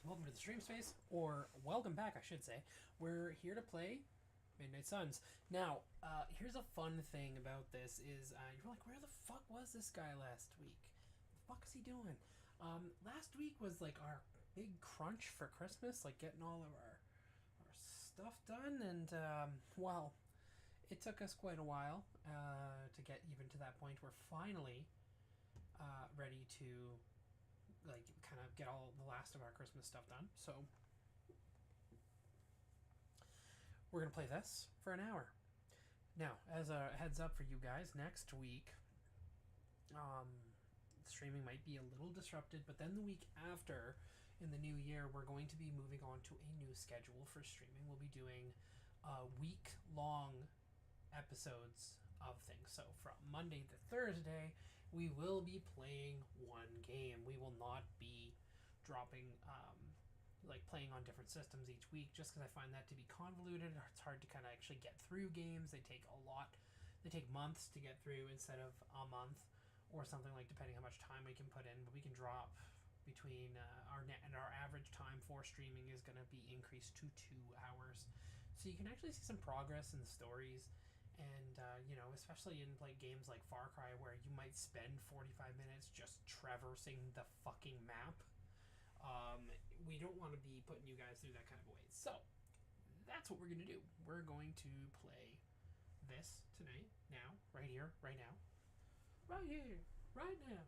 Welcome to the stream space, or welcome back, I should say. We're here to play Midnight Suns. Now, here's a fun thing about this is you're like, where the fuck was this guy last week? The fuck is he doing? Last week was like our big crunch for Christmas, like getting all of our stuff done, and well, it took us quite a while to get even to that point. We're finally ready to like kind of get all the last of our Christmas stuff done. So we're gonna play this for an hour. Now, as a heads up for you guys, next week, streaming might be a little disrupted, but then the week after, in the new year, we're going to be moving on to a new schedule for streaming. We'll be doing week-long episodes of things. So from Monday to Thursday, we will be playing one game. We will not be dropping like playing on different systems each week, just because I find that to be convoluted. It's hard to kind of actually get through games. They take months to get through instead of a month or something, like depending how much time we can put in. But we can drop between our average time for streaming is going to be increased to 2 hours, so you can actually see some progress in the stories. And especially in like games like Far Cry, where you might spend 45 minutes just traversing the fucking map. We don't want to be putting you guys through that kind of a wait. So that's what we're going to do. We're going to play this tonight, now, right here, right now. Right here, right now.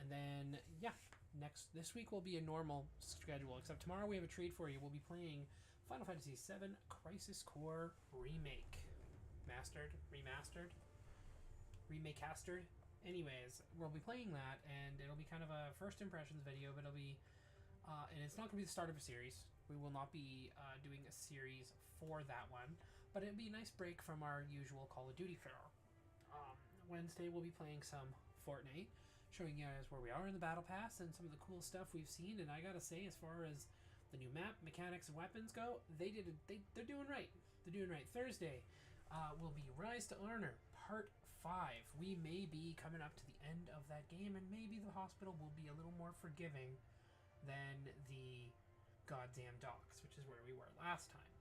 And then, yeah, this week will be a normal schedule, except tomorrow we have a treat for you. We'll be playing Final Fantasy VII Crisis Core Remake. Remastered? Anyways, we'll be playing that, and it'll be kind of a first impressions video, but it'll be... and it's not going to be the start of a series. We will not be doing a series for that one, but it'll be a nice break from our usual Call of Duty fare. Wednesday we'll be playing some Fortnite, showing you guys where we are in the Battle Pass and some of the cool stuff we've seen. And I gotta say, as far as the new map, mechanics, and weapons go, they're doing right. They're doing right. Thursday will be Rise to Honor Part 5. We may be coming up to the end of that game, and maybe the hospital will be a little more forgiving than the goddamn docks, which is where we were last time.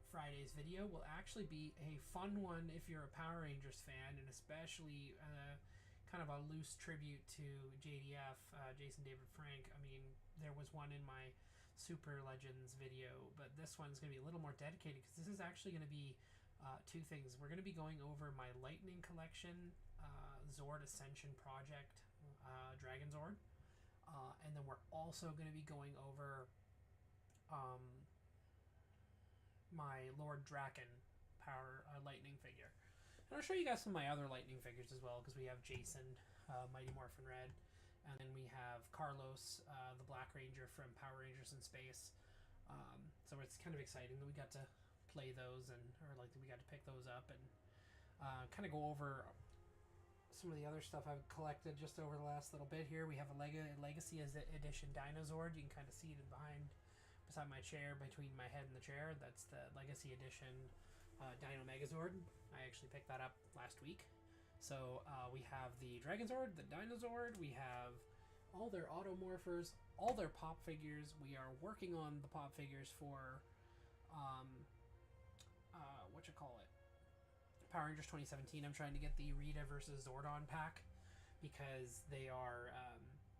Friday's video will actually be a fun one if you're a Power Rangers fan, and especially kind of a loose tribute to JDF, Jason David Frank. I mean, there was one in my Super Legends video, but this one's going to be a little more dedicated, because this is actually going to be two things. We're going to be going over my Lightning Collection Zord Ascension Project Dragon Zord, and then we're also going to be going over my Lord Draken Power Lightning figure. And I'll show you guys some of my other Lightning figures as well, because we have Jason, Mighty Morphin Red, and then we have Carlos, the Black Ranger from Power Rangers in Space. So it's kind of exciting that we got to play those, we got to pick those up and kind of go over some of the other stuff I've collected just over the last little bit here. We have a Legacy Edition Dinozord. You can kind of see it beside my chair, between my head and the chair. That's the Legacy Edition Dino Megazord. I actually picked that up last week. So we have the Dragonzord, the Dinozord, we have all their Automorphers, all their pop figures. We are working on the pop figures for Power Rangers 2017. I'm trying to get the Rita versus Zordon pack, because they are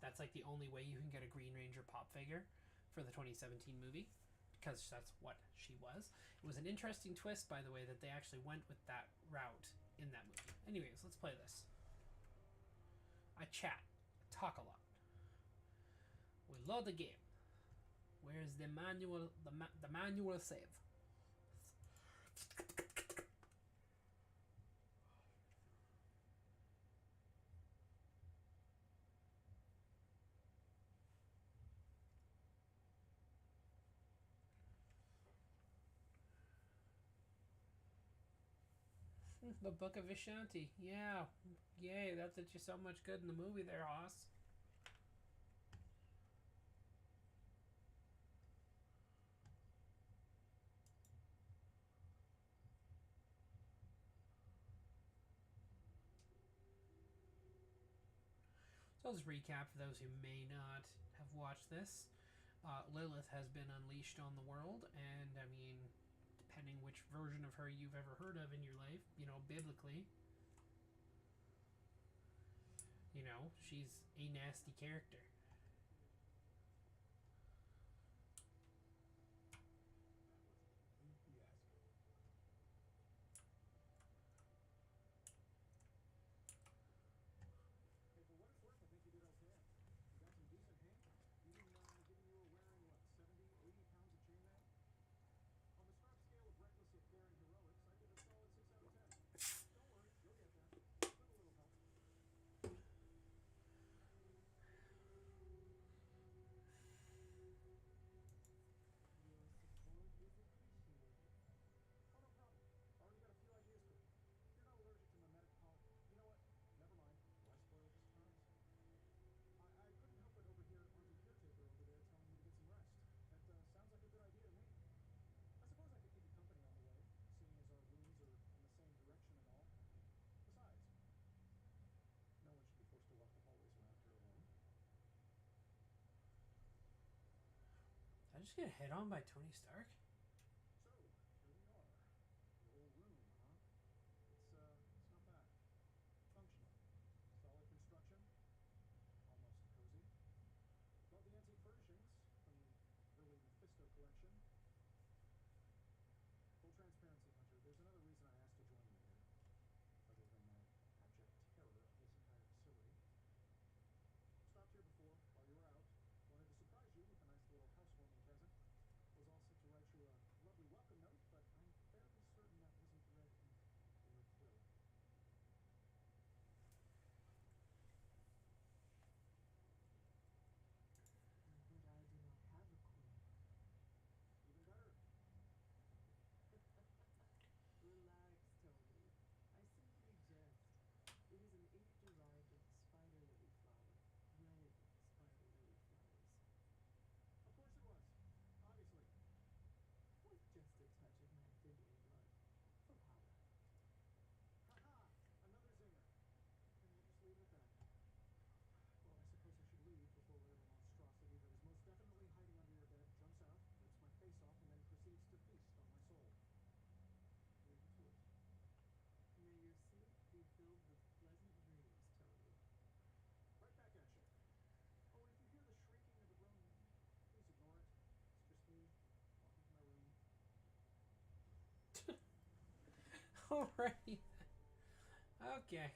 that's like the only way you can get a Green Ranger pop figure for the 2017 movie, because that's what she was. It was an interesting twist, by the way, that they actually went with that route in that movie. Anyways, let's play this. I talk a lot. We load the game. Where's the manual? The manual save. The Book of Vishanti. Yeah. Yay, that did you so much good in the movie there, Hoss. So So let's recap for those who may not have watched this. Lilith has been unleashed on the world, and I mean, depending which version of her you've ever heard of in your life, biblically, she's a nasty character. Did I just get hit on by Tony Stark? Alrighty. Okay.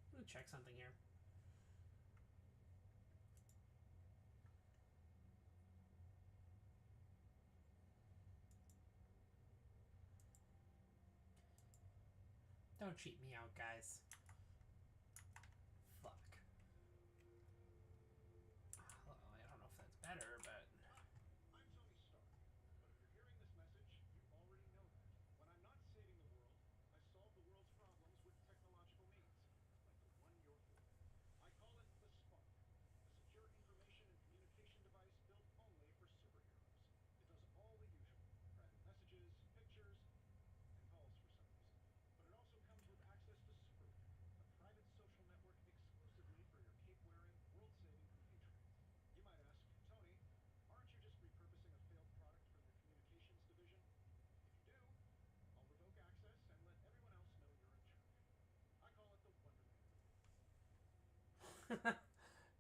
I'm gonna check something here. Don't cheat me out, guys. Fuck. Well, I don't know if that's better, but...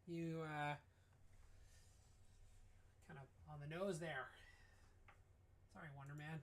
You, kind of on the nose there. Sorry, Wonder Man.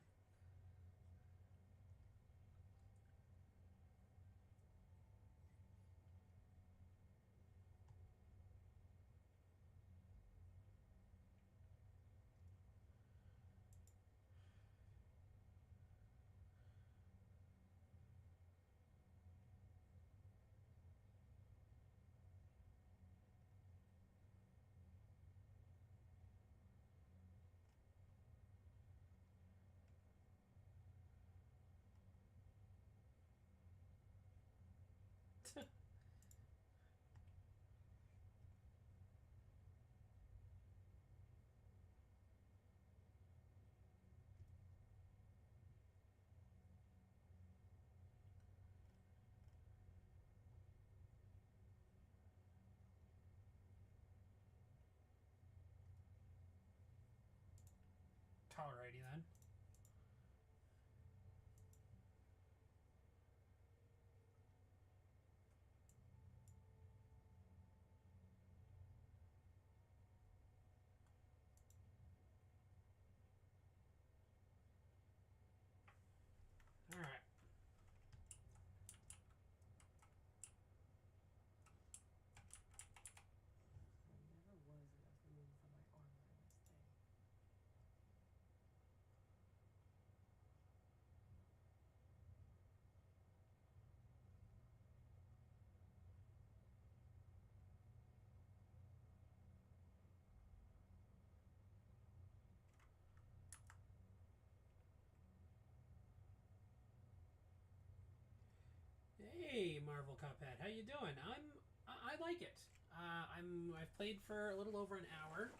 Marvel Cuphead. How you doing? I like it. I've played for a little over an hour.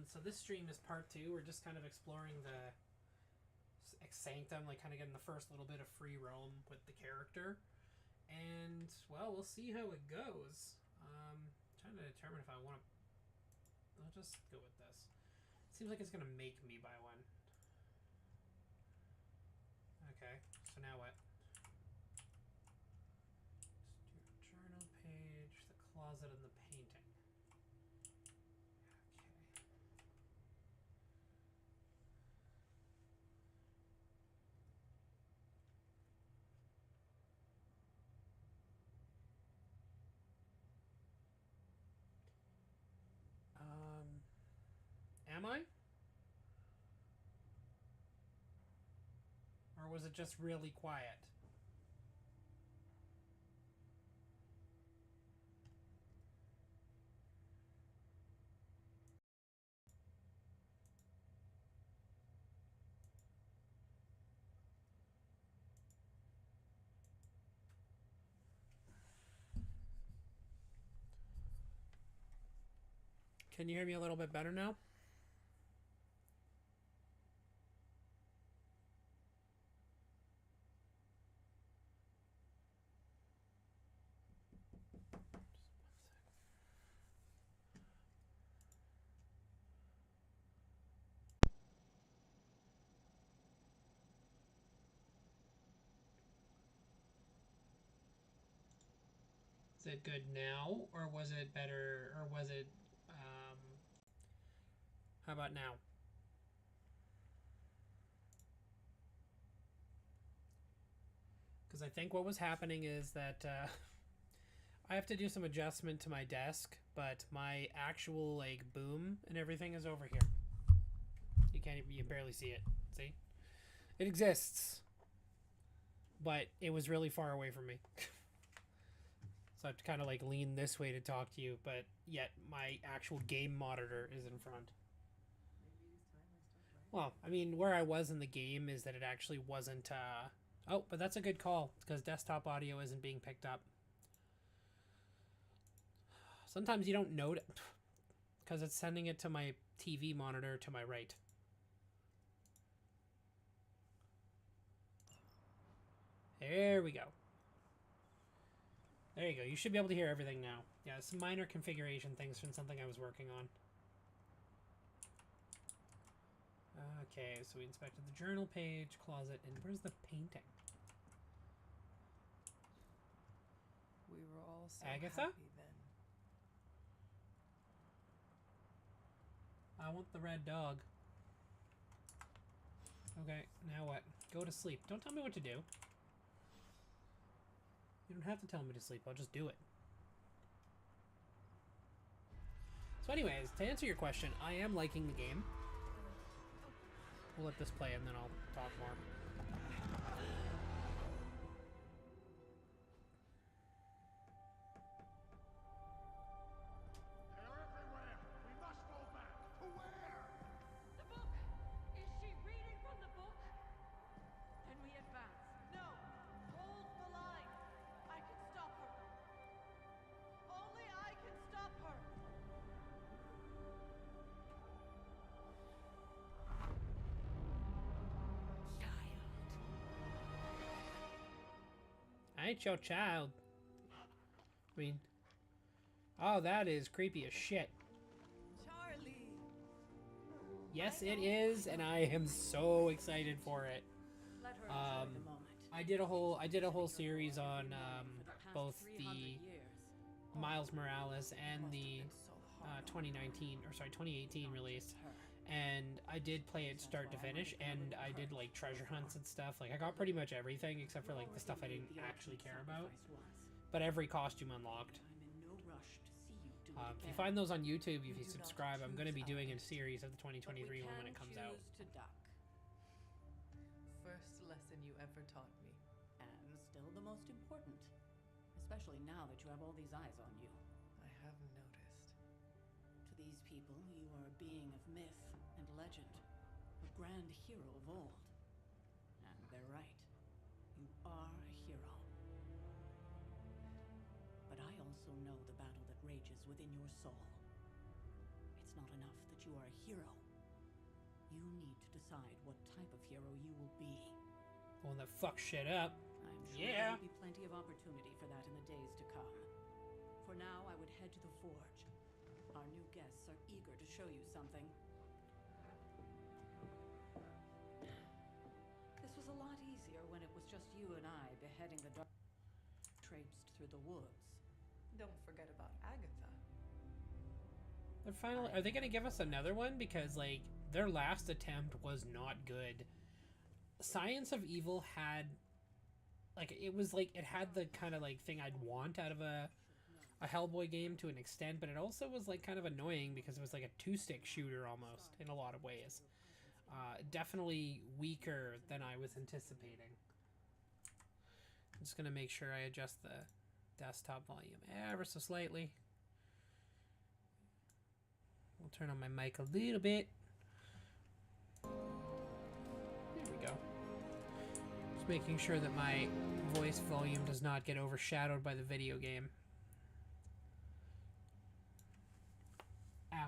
So this stream is part 2. We're just kind of exploring the Sanctum, like kind of getting the first little bit of free roam with the character. And well, we'll see how it goes. Trying to determine if I want to. I'll just go with this. Seems like it's gonna make me buy one. Okay, so now what? Let's do journal page, the closet, and the painting. Okay. Am I? Or was it just really quiet? Can you hear me a little bit better now? Is it good now, or was it better, or was it, how about now? Because I think what was happening is that I have to do some adjustment to my desk, but my actual like boom and everything is over here. You can't even, you barely see it. See? It exists, but it was really far away from me. So I have to kind of like lean this way to talk to you, but yet my actual game monitor is in front. Well, I mean, where I was in the game is that it actually wasn't. Oh, but that's a good call because desktop audio isn't being picked up. Sometimes you don't note it because it's sending it to my TV monitor to my right. There we go. There you go. You should be able to hear everything now. Yeah, some minor configuration things from something I was working on. Okay, so we inspected the journal page, closet, and where's the painting? We were all so Agatha? happy then. I want the red dog. Okay, now what? Go to sleep. Don't tell me what to do. You don't have to tell me to sleep. I'll just do it. So anyways, to answer your question, I am liking the game. We'll let this play and then I'll talk more. They're everywhere! We must fall back! To where? The book! Is she reading from the book? Then we advance. No! Hold the line! I can stop her. Only I can stop her! I ain't your child. I mean, oh, that is creepy as shit. Charlie! Yes, it is, and I am so excited for it. Let her enjoy the moment. I did a whole series on both the Miles Morales and the 2018 release, and I did play it start to finish, and I did like treasure hunts and stuff. Like I got pretty much everything except for like the stuff I didn't actually care about. But every costume unlocked. If you find those on YouTube, if you subscribe, I'm going to be doing a series of the 2023 one when it comes out. To duck. First lesson you ever taught me. And still the most important. Especially now that you have all these eyes on you. I have noticed. To these people, you are a being of myth and legend. A grand hero of old. And they're right. You are a hero. the battle that rages within your soul. It's not enough that you are a hero. You need to decide what type of hero you will be. One that fucks shit up. I'm sure Yeah. there will be plenty of opportunity for that in the days to come. For now, I would head to the forge. Our new guests are eager to show you something. This was a lot easier when it was just you and I beheading the dark traipsed through the woods. Don't forget about Agatha. They're finally. Are they gonna give us another one? Because like their last attempt was not good. Science of Evil had, like, it was like it had the kind of like thing I'd want out of a Hellboy game to an extent, but it also was like kind of annoying because it was like a two-stick shooter almost in a lot of ways. Definitely weaker than I was anticipating. I'm just gonna make sure I adjust the desktop volume ever so slightly. We'll turn on my mic a little bit. There we go. Just making sure that my voice volume does not get overshadowed by the video game. Ow.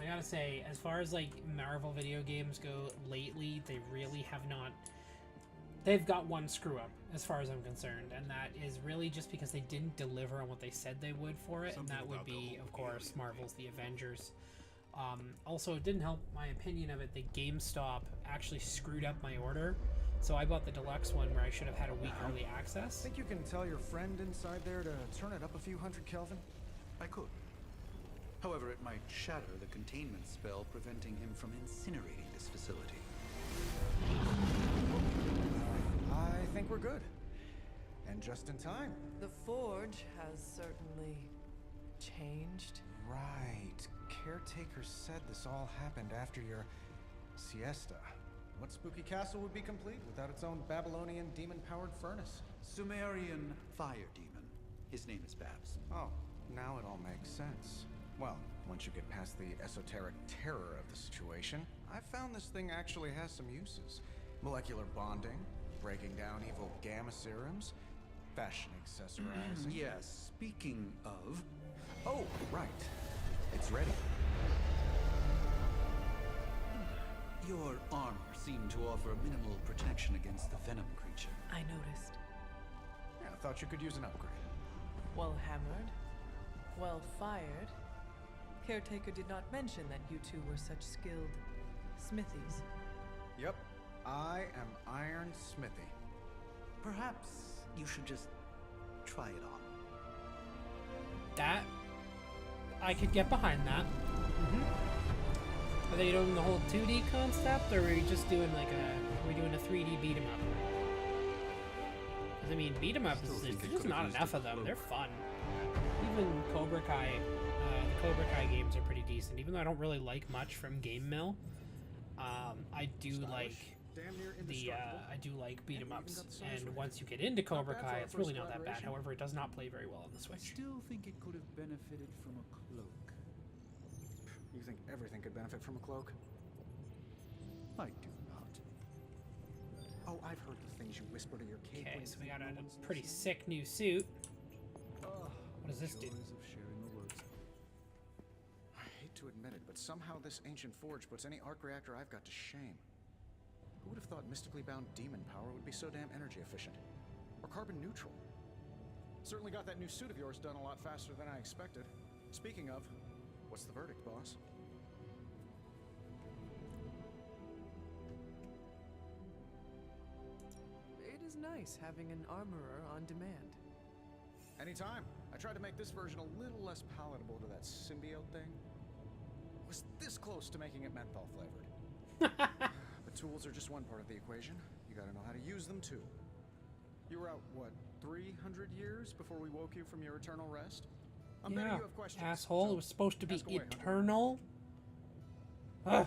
I gotta say, as far as like Marvel video games go lately, they really have not. They've got one screw up, as far as I'm concerned, and that is really just because they didn't deliver on what they said they would for it, and that would be, of course, Marvel's The Avengers. Also, it didn't help my opinion of it that GameStop actually screwed up my order, so I bought the deluxe one where I should have had a week early access. Think you can tell your friend inside there to turn it up a few hundred Kelvin? I could. However, it might shatter the containment spell preventing him from incinerating this facility. I think we're good. And just in time. The forge has certainly changed. Right. Caretaker said this all happened after your siesta. What spooky castle would be complete without its own Babylonian demon-powered furnace? Sumerian fire demon. His name is Babs. Oh, now it all makes sense. Well, once you get past the esoteric terror of the situation, I've found this thing actually has some uses. Molecular bonding, breaking down evil gamma serums, fashion accessorizing. Yes, speaking of... Oh, right. It's ready. Your armor seemed to offer minimal protection against the venom creature. I noticed. Yeah, I thought you could use an upgrade. Well hammered, well fired. Caretaker did not mention that you two were such skilled smithies. Yep, I am Iron Smithy. Perhaps you should just try it on. That, I could get behind that. Are they doing the whole 2D concept, or are we just doing like are we doing a 3D beat 'em up? Because I mean, beat 'em ups, there's just not enough of them. They're fun. Even Cobra Kai, the Cobra Kai games are pretty decent. Even though I don't really like much from Game Mill, I do like I do like beat 'em ups. And once you get into Cobra Kai, it's really not that bad. However, it does not play very well on the I Switch. still think it could have benefited from a cloak. You think everything could benefit from a cloak? I do not. Oh, I've heard the things you whisper to your cave. Okay, when so you we got think a no one's pretty listening. sick new suit. What does this do? Joys of sharing the woods. I hate to admit it, but somehow this ancient forge puts any arc reactor I've got to shame. Who would have thought mystically bound demon power would be so damn energy efficient? Or carbon neutral? Certainly got that new suit of yours done a lot faster than I expected. Speaking of, what's the verdict, boss? It is nice having an armorer on demand. Anytime. I tried to make this version a little less palatable to that symbiote thing. Was this close to making it menthol flavored. But tools are just one part of the equation. You gotta know how to use them too. You were out, what, 300 years before we woke you from your eternal rest? I'm betting Yeah, you have questions. asshole. so It was supposed to be ask away, Hunter. eternal. Ugh.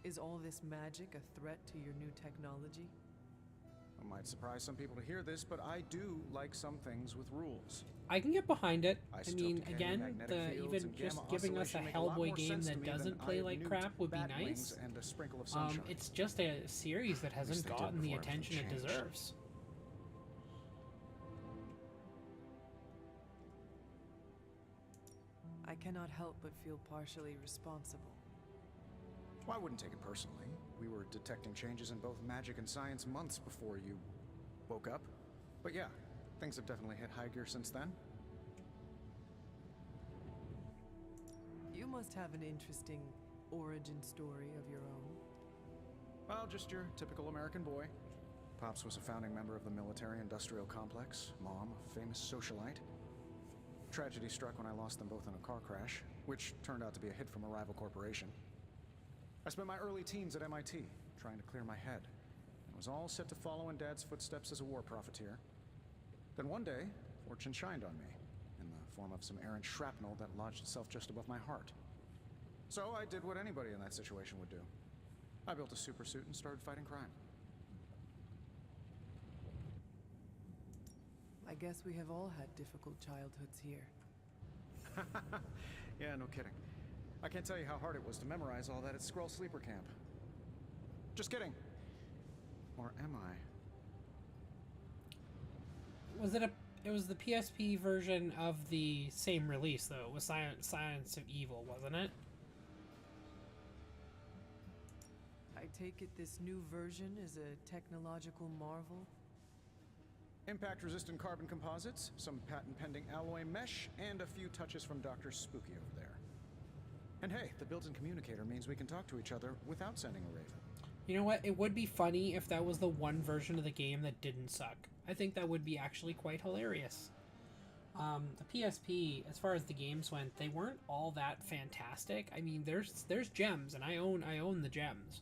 Is all this magic a threat to your new technology? It might surprise some people to hear this, but I do like some things with rules. I can get behind it. I Isotope mean, decay, again, magnetic fields, even and just gamma giving us a oscillation make a lot more Hellboy game sense to that me than doesn't Eye play of like Newt, crap would be bat nice. wings, and a sprinkle of sunshine. It's just a series that hasn't they did gotten the before everything attention it changed. deserves. I cannot help but feel partially responsible. Well, I wouldn't take it personally. We were detecting changes in both magic and science months before you woke up. But yeah, things have definitely hit high gear since then. You must have an interesting origin story of your own. Well, just your typical American boy. Pops was a founding member of the military-industrial complex. Mom, a famous socialite. Tragedy struck when I lost them both in a car crash, which turned out to be a hit from a rival corporation. I spent my early teens at MIT, trying to clear my head, and was all set to follow in Dad's footsteps as a war profiteer. Then one day, fortune shined on me, in the form of some errant shrapnel that lodged itself just above my heart. So I did what anybody in that situation would do. I built a super suit and started fighting crime. I guess we have all had difficult childhoods here. Yeah, no kidding. I can't tell you how hard it was to memorize all that at Skrull Sleeper Camp. Just kidding. Or am I? It was the PSP version of the same release, though. It was Science of Evil, wasn't it? I take it this new version is a technological marvel? Impact-resistant carbon composites, some patent-pending alloy mesh, and a few touches from Dr. Spooky over there. And hey, the built-in communicator means we can talk to each other without sending a raven. You know what? It would be funny if that was the one version of the game that didn't suck. I think that would be actually quite hilarious. The PSP, as far as the games went, they weren't all that fantastic. I mean, there's gems, and I own the gems.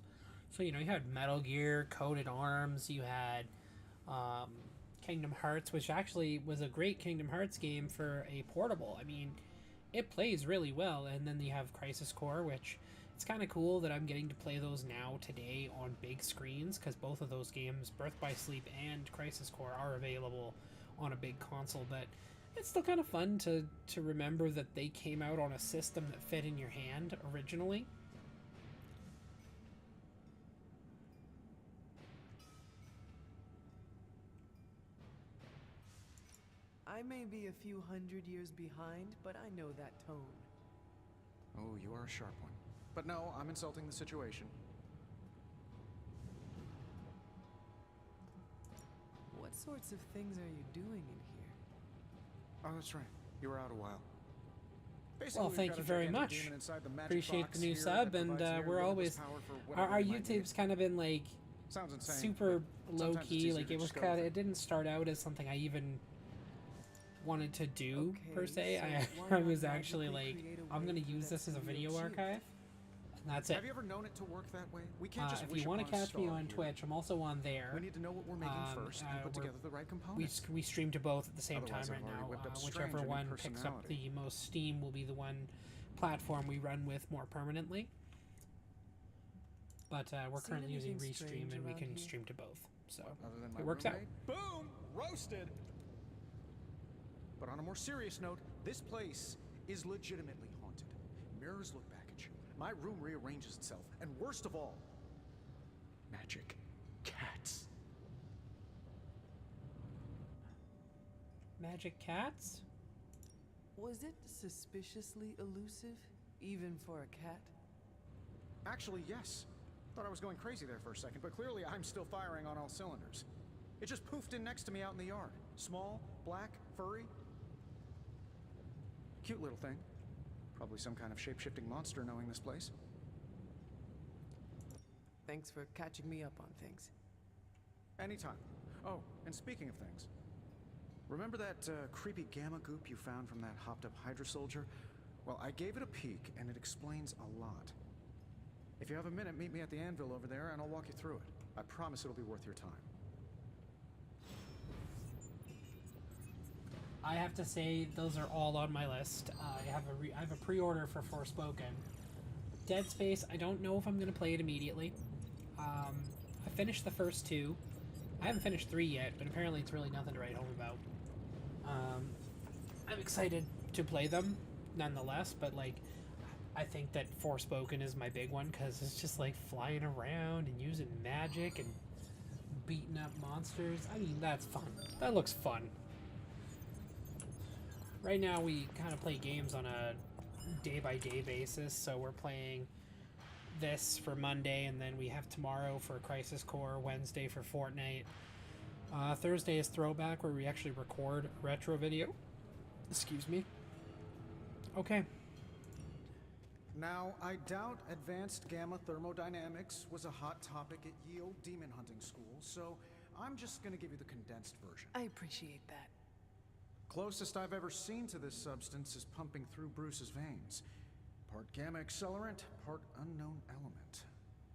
So, you know, you had Metal Gear, Coated Arms, you had Kingdom Hearts, which actually was a great Kingdom Hearts game for a portable. I mean, it plays really well. And then you have Crisis Core, which it's kind of cool that I'm getting to play those now today on big screens, because both of those games, Birth by Sleep and Crisis Core, are available on a big console. But it's still kind of fun to remember that they came out on a system that fit in your hand originally. I may be a few hundred years behind, but I know that tone. Oh, you are a sharp one. But no, I'm insulting the situation. What sorts of things are you doing in here? Oh, that's right. You were out a while. Well, thank you very much. Appreciate the new sub, and we're always... Our YouTube's kind of been, like, super low-key. Like, it was kind of... It didn't start out as something I even wanted to do, per se. I was actually like, I'm going to use this as a video archive. And that's it. Have you ever known it to work that way? We can't just if you want to catch me on Twitch, I'm also on there. We need to know what we're making first and put together the right components. We stream to both at the same time right now. Whichever strange one new picks up the personality. most steam will be the one platform we run with more permanently. But we're Seen currently using anything Restream, strange and we around can here? stream to both. So Other than my it works out. roommate. Boom! Roasted! But on a more serious note, this place is legitimately haunted. Mirrors look back at you. My room rearranges itself. And worst of all, magic cats. Magic cats? Was it suspiciously elusive, even for a cat? Actually, yes. Thought I was going crazy there for a second, but clearly I'm still firing on all cylinders. It just poofed in next to me out in the yard. Small, black, furry. Cute little thing. Probably some kind of shape-shifting monster knowing this place. Thanks for catching me up on things. Anytime. Oh, and speaking of things, remember that creepy gamma goop you found from that hopped-up Hydra soldier? Well, I gave it a peek, and it explains a lot. If you have a minute, meet me at the anvil over there, and I'll walk you through it. I promise it'll be worth your time. I have to say, those are all on my list. I have a pre-order for Forspoken. Dead Space, I don't know if I'm going to play it immediately. I finished the first two, I haven't finished 3 yet, but apparently it's really nothing to write home about. I'm excited to play them, nonetheless, but like, I think that Forspoken is my big one because it's just like flying around and using magic and beating up monsters. I mean, that's fun. That looks fun. Right now, we kind of play games on a day-by-day basis, so we're playing this for Monday, and then we have tomorrow for Crisis Core, Wednesday for Fortnite. Thursday is Throwback, where we actually record a retro video. Excuse me. Okay. Now, I doubt advanced gamma thermodynamics was a hot topic at Yale Demon Hunting School, so I'm just gonna give you the condensed version. I appreciate that. Closest I've ever seen to this substance is pumping through Bruce's veins. Part gamma accelerant, part unknown element.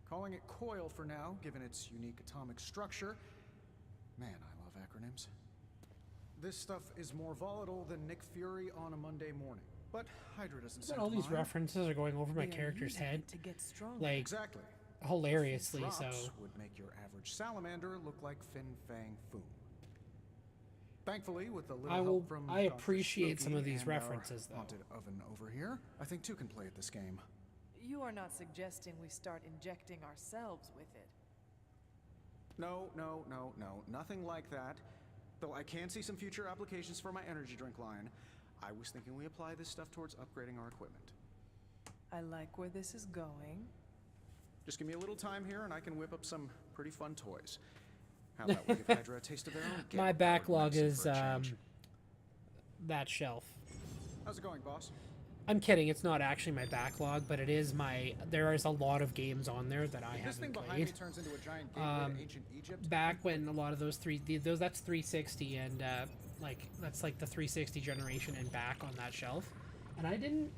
Calling it coil for now, given its unique atomic structure. Man, I love acronyms. This stuff is more volatile than Nick Fury on a Monday morning. But Hydra doesn't seem All to these mind. references are going over my They are character's using head, it to get stronger. like, Exactly. hilariously so. Drops would make your average salamander look like Fin Fang Foom. Thankfully, with a little help from I Dr. appreciate some of Spooky these and our references, though. haunted oven over here, I think two can play at this game. You are not suggesting we start injecting ourselves with it. No, nothing like that. Though I can see some future applications for my energy drink line. I was thinking we apply this stuff towards upgrading our equipment. I like where this is going. Just give me a little time here and I can whip up some pretty fun toys. How about we give Hydra a taste of their own My gamma-powered backlog medicine is for a change? that shelf. How's it going, boss? I'm kidding. It's not actually my backlog, but it is my. There is a lot of games on there that I This thing haven't behind me played. turns into a giant gateway to ancient Egypt. Back when a lot of those that's 360 and like that's like the 360 generation and back on that shelf, and I didn't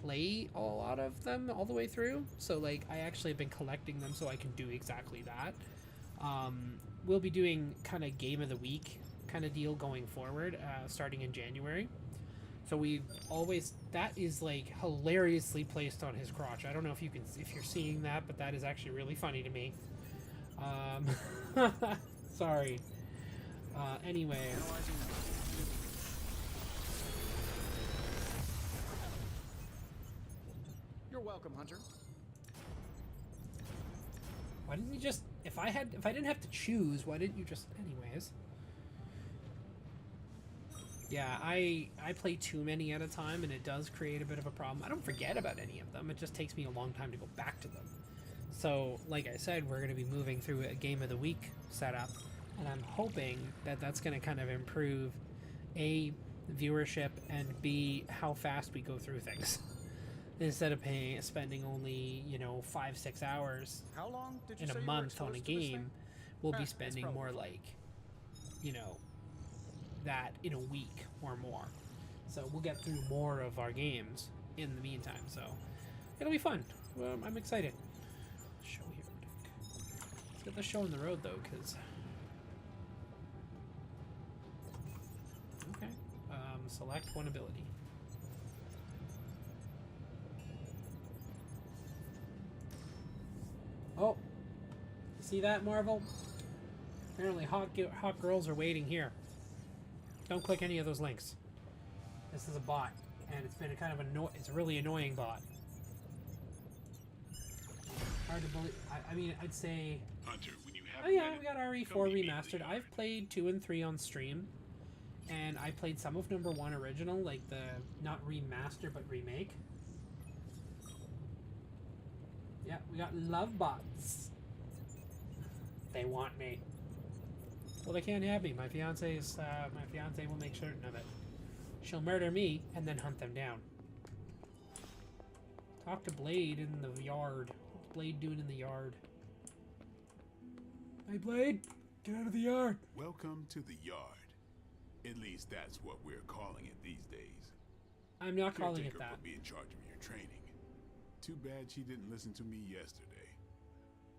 play a lot of them all the way through. So like I actually have been collecting them so I can do exactly that. We'll be doing kind of game of the week kind of deal going forward, starting in January. So we always, that is like hilariously placed on his crotch. I don't know if you're seeing that, but that is actually really funny to me. Sorry. Anyway. You're welcome, Hunter. Why didn't you just, if I didn't have to choose, why didn't you just, anyways. Yeah, I play too many at a time, and it does create a bit of a problem. I don't forget about any of them. It just takes me a long time to go back to them. So, like I said, we're going to be moving through a Game of the Week setup, and I'm hoping that that's going to kind of improve, A, viewership, and B, how fast we go through things. Instead of spending only, 5-6 hours How long did you in say a you were month on a exposed to this thing? game, we'll be It's spending probably more fine. like, that in a week or more. So we'll get through more of our games in the meantime. So it'll be fun. Well, I'm excited. Show here. Let's get the show on the road though, because. Okay. Select one ability. Oh, you see that, Marvel? Apparently, hot girls are waiting here. Don't click any of those links. This is a bot, and it's been a kind of it's a really annoying bot. Hard to believe. I mean, I'd say. Hunter, when you have Oh a yeah, minute, we got RE4 come meet me in the remastered. yard. I've played 2 and 3 on stream, and I played some of number 1 original, like the not remaster but remake. Yeah, we got love bots. They want me. Well, they can't have me. My fiance will make certain of it. She'll murder me and then hunt them down. Talk to Blade in the yard. What's Blade doing in the yard? Hey, Blade, get out of the yard. Welcome to the yard. At least that's what we're calling it these days. I'm not calling it Caretaker that. will be in charge of your training. Too bad she didn't listen to me yesterday.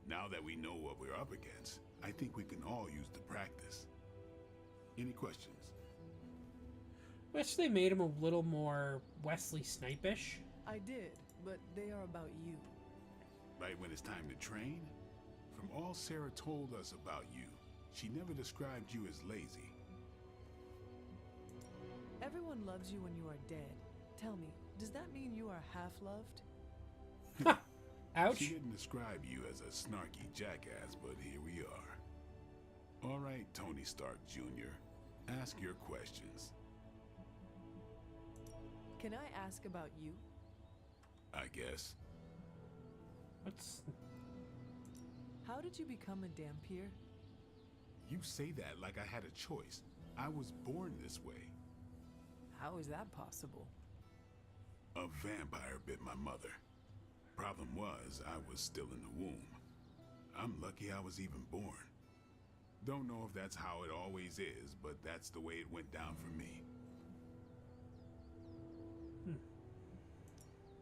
Now that we know what we're up against, I think we can all use the practice. Any questions? Wish they made him a little more Wesley Snipe-ish. I did, but they are about you. Right when it's time to train? From all Sarah told us about you, She never described you as lazy. Everyone loves you when you are dead. Tell me, does that mean you are half-loved? Ouch. She didn't describe you as a snarky jackass, but here we are. All right, Tony Stark Jr., ask your questions. Can I ask about you? I guess. What's... How did you become a Dampier? You say that like I had a choice. I was born this way. How is that possible? A vampire bit my mother. Problem was, I was still in the womb. I'm lucky I was even born. Don't know if that's how it always is, but that's the way it went down for me.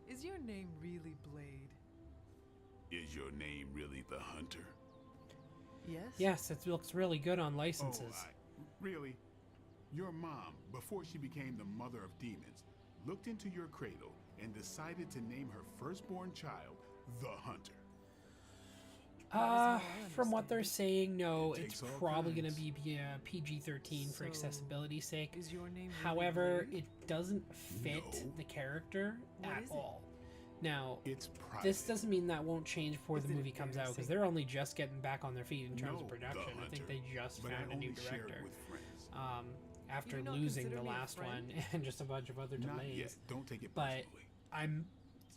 Is your name really Blade? Is your name really the Hunter? Yes? Yes, it looks really good on licenses. Really? Your mom, before she became the mother of demons, looked into your cradle and decided to name her firstborn child the Hunter. From what they're saying, no, It it's takes all probably going to kinds. be PG-13 for So, accessibility's sake. Is your name However, really Blade? it doesn't fit No. the character What at is it? all. Now, It's private. this doesn't mean that won't change before Is the it movie comes out, because embarrassing? they're only just getting back on their feet in terms No, of the production. I think Hunter, they just but found I a new only share it director. with friends. After You do not losing consider the me a last one friend? and just a bunch of other Not delays. yet. Don't take it But personally. I'm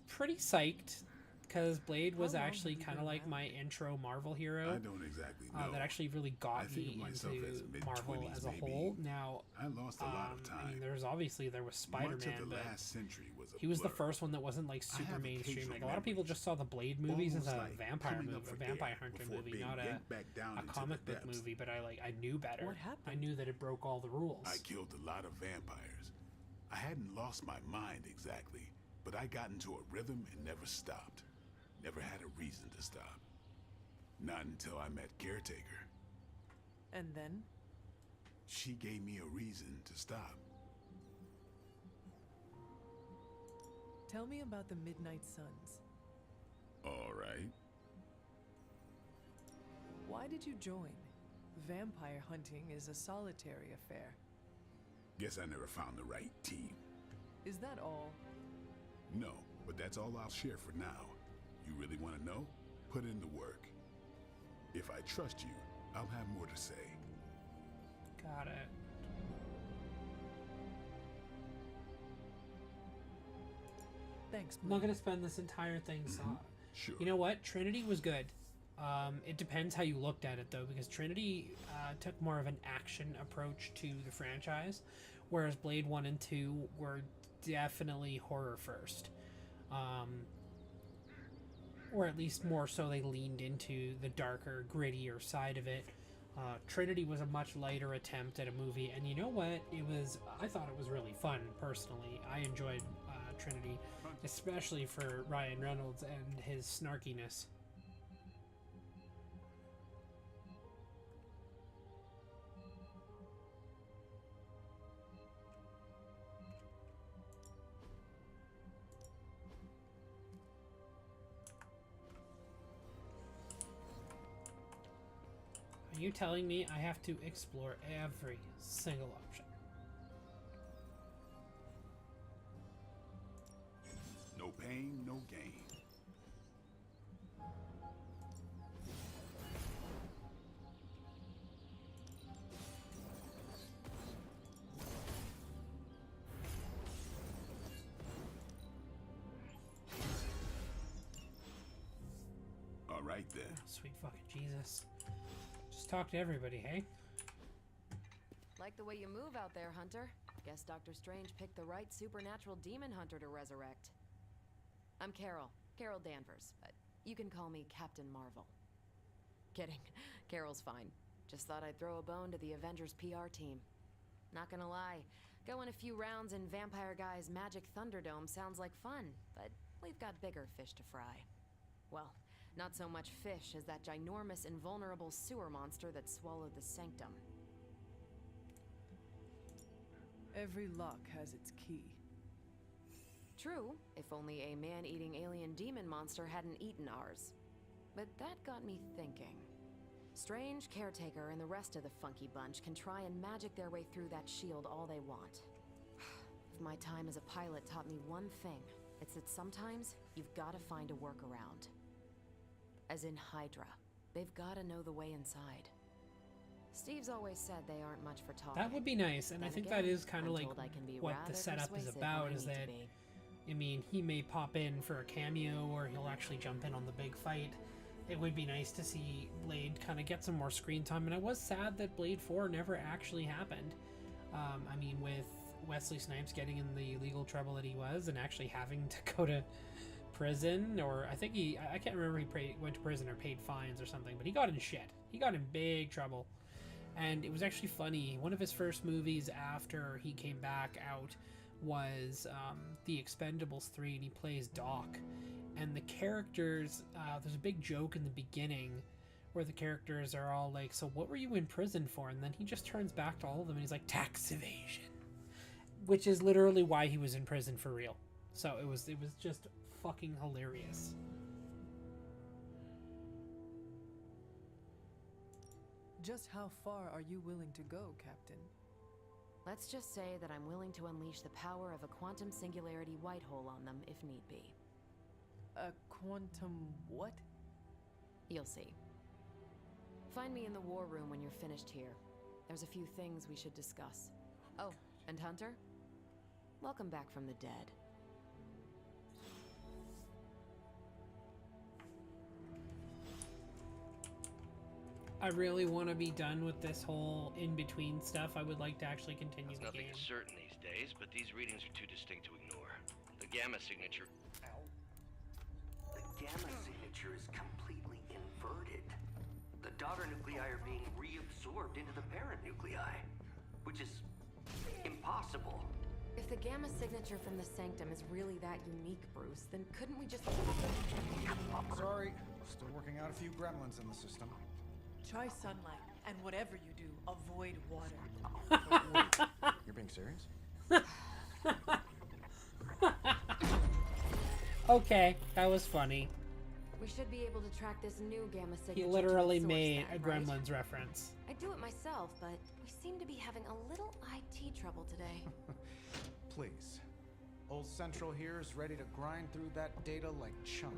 pretty psyched because Blade was How long actually have you kind of been like around? my intro Marvel I hero. don't exactly know. That actually really I got think of me myself into as Marvel mid-20s as a maybe. whole. Now, I lost a lot of time. I mean, there was Spider-Man, Much of the but last century was a he was the blur. first one that wasn't like I super have mainstream. occasional Like a lot of people memories. just saw the Blade movies as Almost a like vampire coming movie, up a for vampire air hunter before movie, being not yanked back down a into comic the book depths. movie. But I knew better. What happened? I knew that it broke all the rules. I killed a lot of vampires. I hadn't lost my mind exactly, but I got into a rhythm and never stopped. Never had a reason to stop. Not until I met Caretaker. And then? She gave me a reason to stop. Tell me about the Midnight Suns. All right. Why did you join? Vampire hunting is a solitary affair. Guess I never found the right team. Is that all? No, but that's all I'll share for now. You really want to know? Put in the work. If I trust you, I'll have more to say. Got it. Thanks, I'm not Blade. gonna spend this entire thing. Sure. You know what? Trinity was good. It depends how you looked at it, though, because Trinity took more of an action approach to the franchise, whereas Blade 1 and 2 were definitely horror first. Or at least more so they leaned into the darker, grittier side of it. Trinity was a much lighter attempt at a movie, and you know what? I thought it was really fun, personally. I enjoyed Trinity, especially for Ryan Reynolds and his snarkiness. Are you telling me I have to explore every single option? No pain, no gain. All right then. Sweet fucking Jesus. Just talk to everybody, hey? Like the way you move out there, Hunter. Guess Dr. Strange picked the right supernatural demon hunter to resurrect. I'm Carol Danvers, but you can call me Captain Marvel. Kidding. Carol's fine. Just thought I'd throw a bone to the Avengers PR team. Not gonna lie, going a few rounds in Vampire Guy's Magic Thunderdome sounds like fun, but we've got bigger fish to fry. Well, not so much fish as that ginormous invulnerable sewer monster that swallowed the Sanctum. Every lock has its key. True, if only a man-eating alien demon monster hadn't eaten ours. But that got me thinking. Strange, Caretaker, and the rest of the funky bunch can try and magic their way through that shield all they want. If my time as a pilot taught me one thing, it's that sometimes you've got to find a workaround. As in Hydra. They've got to know the way inside. Steve's always said they aren't much for talking. That would be nice, and I think that is kind of like what the setup is about, is that, I mean, he may pop in for a cameo, or he'll actually jump in on the big fight. It would be nice to see Blade kind of get some more screen time, and I was sad that Blade 4 never actually happened. I mean, with Wesley Snipes getting in the legal trouble that he was, and actually having to go to prison, or I think I can't remember if he went to prison or paid fines or something, but he got in shit. He got in big trouble. And it was actually funny. One of his first movies after he came back out was The Expendables 3, and he plays Doc. And the characters, there's a big joke in the beginning where the characters are all like, so what were you in prison for? And then he just turns back to all of them and he's like, tax evasion. Which is literally why he was in prison for real. So it was just fucking hilarious. Just how far are you willing to go, Captain? Let's just say that I'm willing to unleash the power of a quantum singularity white hole on them if need be. A quantum what? You'll see. Find me in the war room when you're finished here. There's a few things we should discuss. Oh, and Hunter? Welcome back from the dead. I really want to be done with this whole in-between stuff. I would like to actually continue the Nothing game. is certain these days, but these readings are too distinct to ignore. The gamma signature... The gamma signature is completely inverted. The daughter nuclei are being reabsorbed into the parent nuclei, which is impossible. If the gamma signature from the Sanctum is really that unique, Bruce, then couldn't we just... Sorry, still working out a few gremlins in the system. Try sunlight, and whatever you do, avoid water. Wait, you're being serious? Okay, that was funny. We should be able to track this new gamma signature. He literally to its source made then, a right? Gremlins reference. I do it myself, but we seem to be having a little IT trouble today. Please. Old Central here is ready to grind through that data like chum.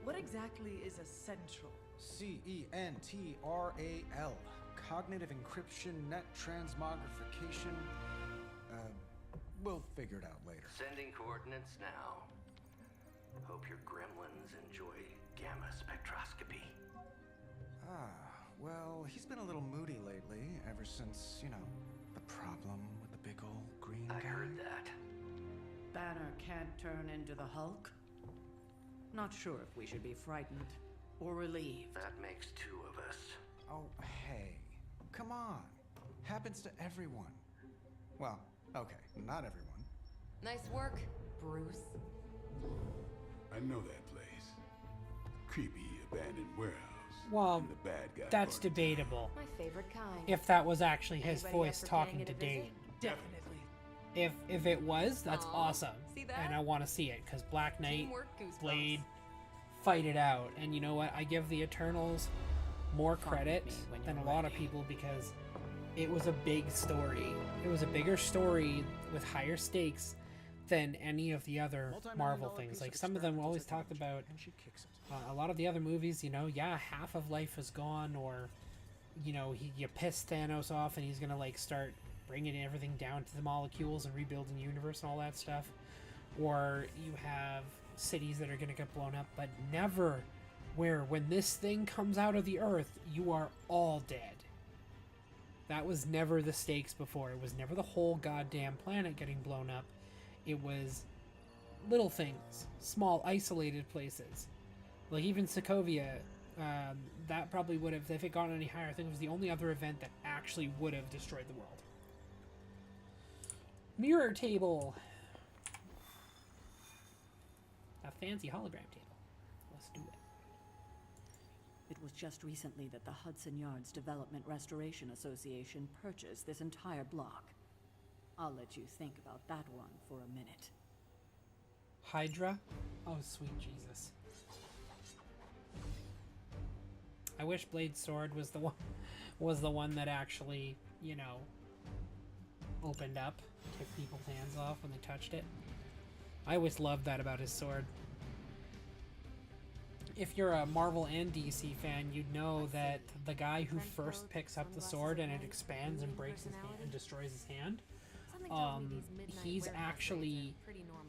What exactly is a central? CENTRAL. Cognitive encryption, net transmogrification. We'll figure it out later. Sending coordinates now. Hope your gremlins enjoy gamma spectroscopy. Well, he's been a little moody lately, ever since, you know, the problem with the big old green guy. I heard that. Banner can't turn into the Hulk? Not sure if we should be frightened or relieved. That makes two of us. Oh, hey. Come on. Happens to everyone. Well, okay, not everyone. Nice work, Bruce. I know that place. Creepy abandoned warehouse. Well, and the bad guy that's party. debatable. My favorite kind. If that was actually his Anybody voice up for talking paying to it a visit? Dane. Definitely. If it was, that's Aw, awesome. see that? And I want to see it, because Black Knight, Teamwork goosebumps. Blade, fight it out. And you know what? I give the Eternals more credit me when than a you're lot of ready. people, because it was a big story. It was a bigger story with higher stakes than any of the other Marvel Multi-million-dollar things. piece Like, of some of them experimental always talked technology, about and she kicks it. a lot of the other movies, you know, yeah, half of life is gone, or, you know, you piss Thanos off and he's gonna, like, start bringing everything down to the molecules and rebuilding the universe and all that stuff. Or you have cities that are gonna get blown up, but never where when this thing comes out of the earth, you are all dead. That was never the stakes before. It was never the whole goddamn planet getting blown up. It was little things, small, isolated places. Like even Sokovia, that probably would have, if it got any higher, I think it was the only other event that actually would have destroyed the world. Mirror table. A fancy hologram table. Let's do it. It was just recently that the Hudson Yards Development Restoration Association purchased this entire block. I'll let you think about that one for a minute. Hydra? Oh, sweet Jesus. I wish Blade's sword was the one that actually, you know, opened up, took people's hands off when they touched it. I always loved that about his sword. If you're a Marvel and DC fan, you'd know that the guy who first picks up the sword and it expands and breaks his hand and destroys his hand, he's actually,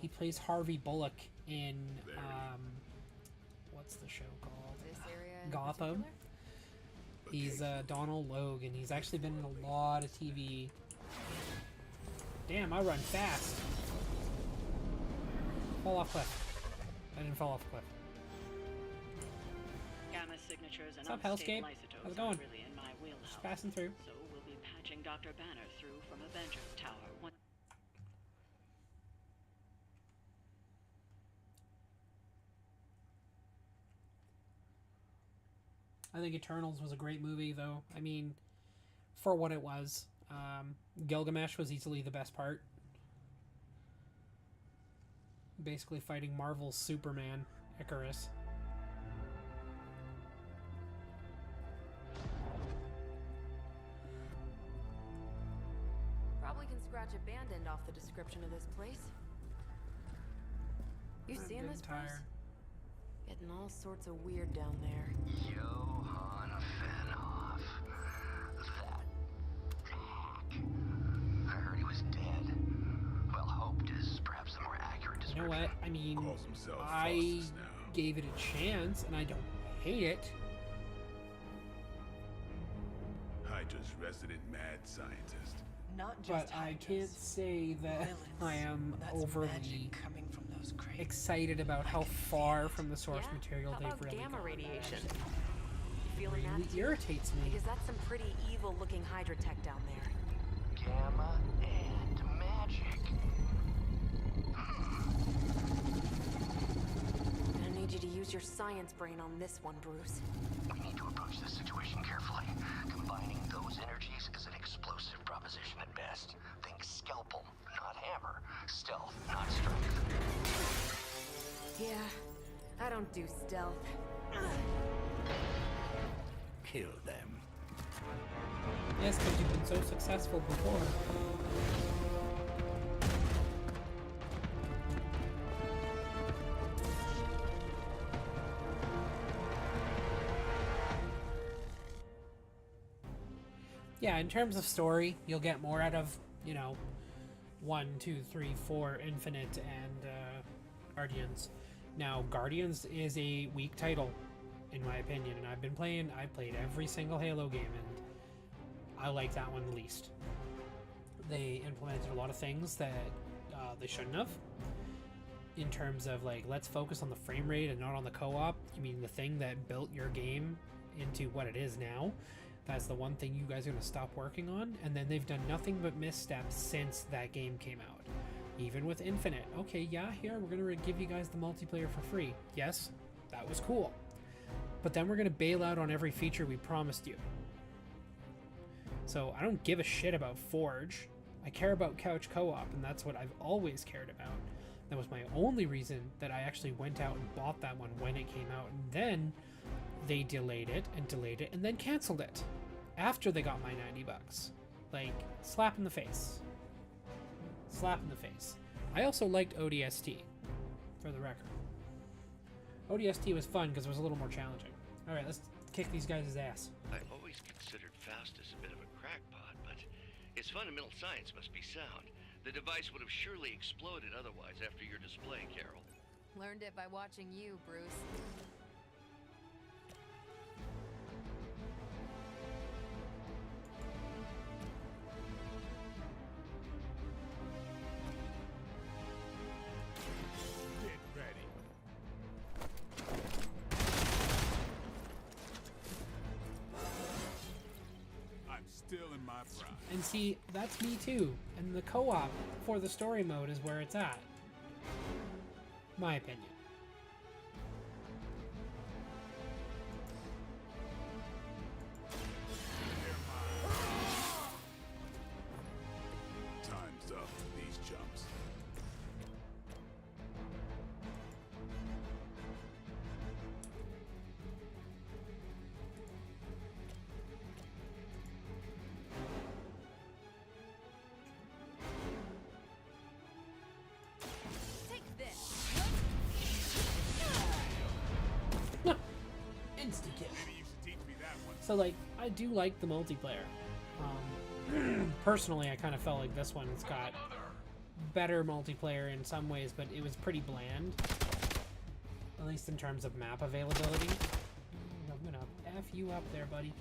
he plays Harvey Bullock in, what's the show called? Gotham. He's Donald Logue, and he's actually been in a lot of TV. Damn, I run fast. Fall off cliff. I didn't fall off a cliff. Gamma signatures and what's up, Hellscape? How's it going? Really in my wheelhouse. Just passing through. So we'll be patching Dr. Banner through from Avengers Tower. I think Eternals was a great movie, though. I mean, for what it was. Gilgamesh was easily the best part. Basically fighting Marvel's Superman, Icarus. Probably can scratch a band end off the description of this place. You I'm seeing getting this, Bruce? tired. Getting all sorts of weird down there. Johann Fenhoff. That hack. I heard he was dead. Well, hoped is perhaps the more accurate You description. know what? I mean, Calls himself I Faustus now. gave it a chance, and I don't hate it. Hydra's resident mad scientist. Not just But I can't say that I am overly excited about how far from the source material How they've about really gamma gone. radiation? You feeling Really that too? irritates me. Because that's some pretty evil-looking Hydra tech down there. Gamma and magic. I need you to use your science brain on this one, Bruce. We need to approach this situation carefully. Combining those energies is an explosive proposition at best. Think scalpel, not hammer. Stealth, not strength. Yeah, I don't do stealth. Kill them. Yes, because you've been so successful before. Yeah, in terms of story, you'll get more out of, you know, 1, 2, 3, 4, Infinite, and Guardians. Now, Guardians is a weak title, in my opinion, and I played every single Halo game, and I like that one the least. They implemented a lot of things that they shouldn't have, in terms of, like, let's focus on the frame rate and not on the co-op. I mean, the thing that built your game into what it is now, that's the one thing you guys are going to stop working on, and then they've done nothing but missteps since that game came out. Even with Infinite. Okay, yeah, here, we're going to give you guys the multiplayer for free. Yes, that was cool. But then we're going to bail out on every feature we promised you. So I don't give a shit about Forge. I care about couch co-op, and that's what I've always cared about. That was my only reason that I actually went out and bought that one when it came out. And then they delayed it, and then canceled it. After they got my $90. Like, slap in the face. Slap in the face. I also liked ODST, for the record. ODST was fun because it was a little more challenging. Alright, let's kick these guys' ass. I always considered Faustus a bit of a crackpot, but his fundamental science must be sound. The device would have surely exploded otherwise after your display, Carol. Learned it by watching you, Bruce. Get ready. I'm still in my prime. And see, that's me too. And the co-op for the story mode is where it's at. My opinion. Time's up for these jumps. So, like, I do like the multiplayer. Personally, I kind of felt like this one's got better multiplayer in some ways, but it was pretty bland. At least in terms of map availability. I'm gonna F you up there, buddy.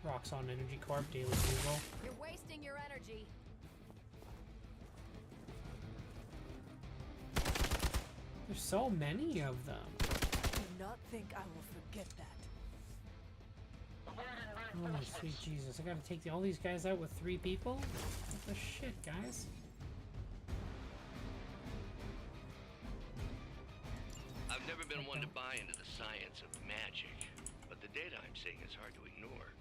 Roxxon Energy Corp, Daily Bugle. You're wasting your energy. There's so many of them. Do not think I will forget that. Oh, sweet Jesus. I gotta take all these guys out with 3 people? What the shit, guys? I've never been one to buy into the science of magic, but the data I'm seeing is hard to ignore.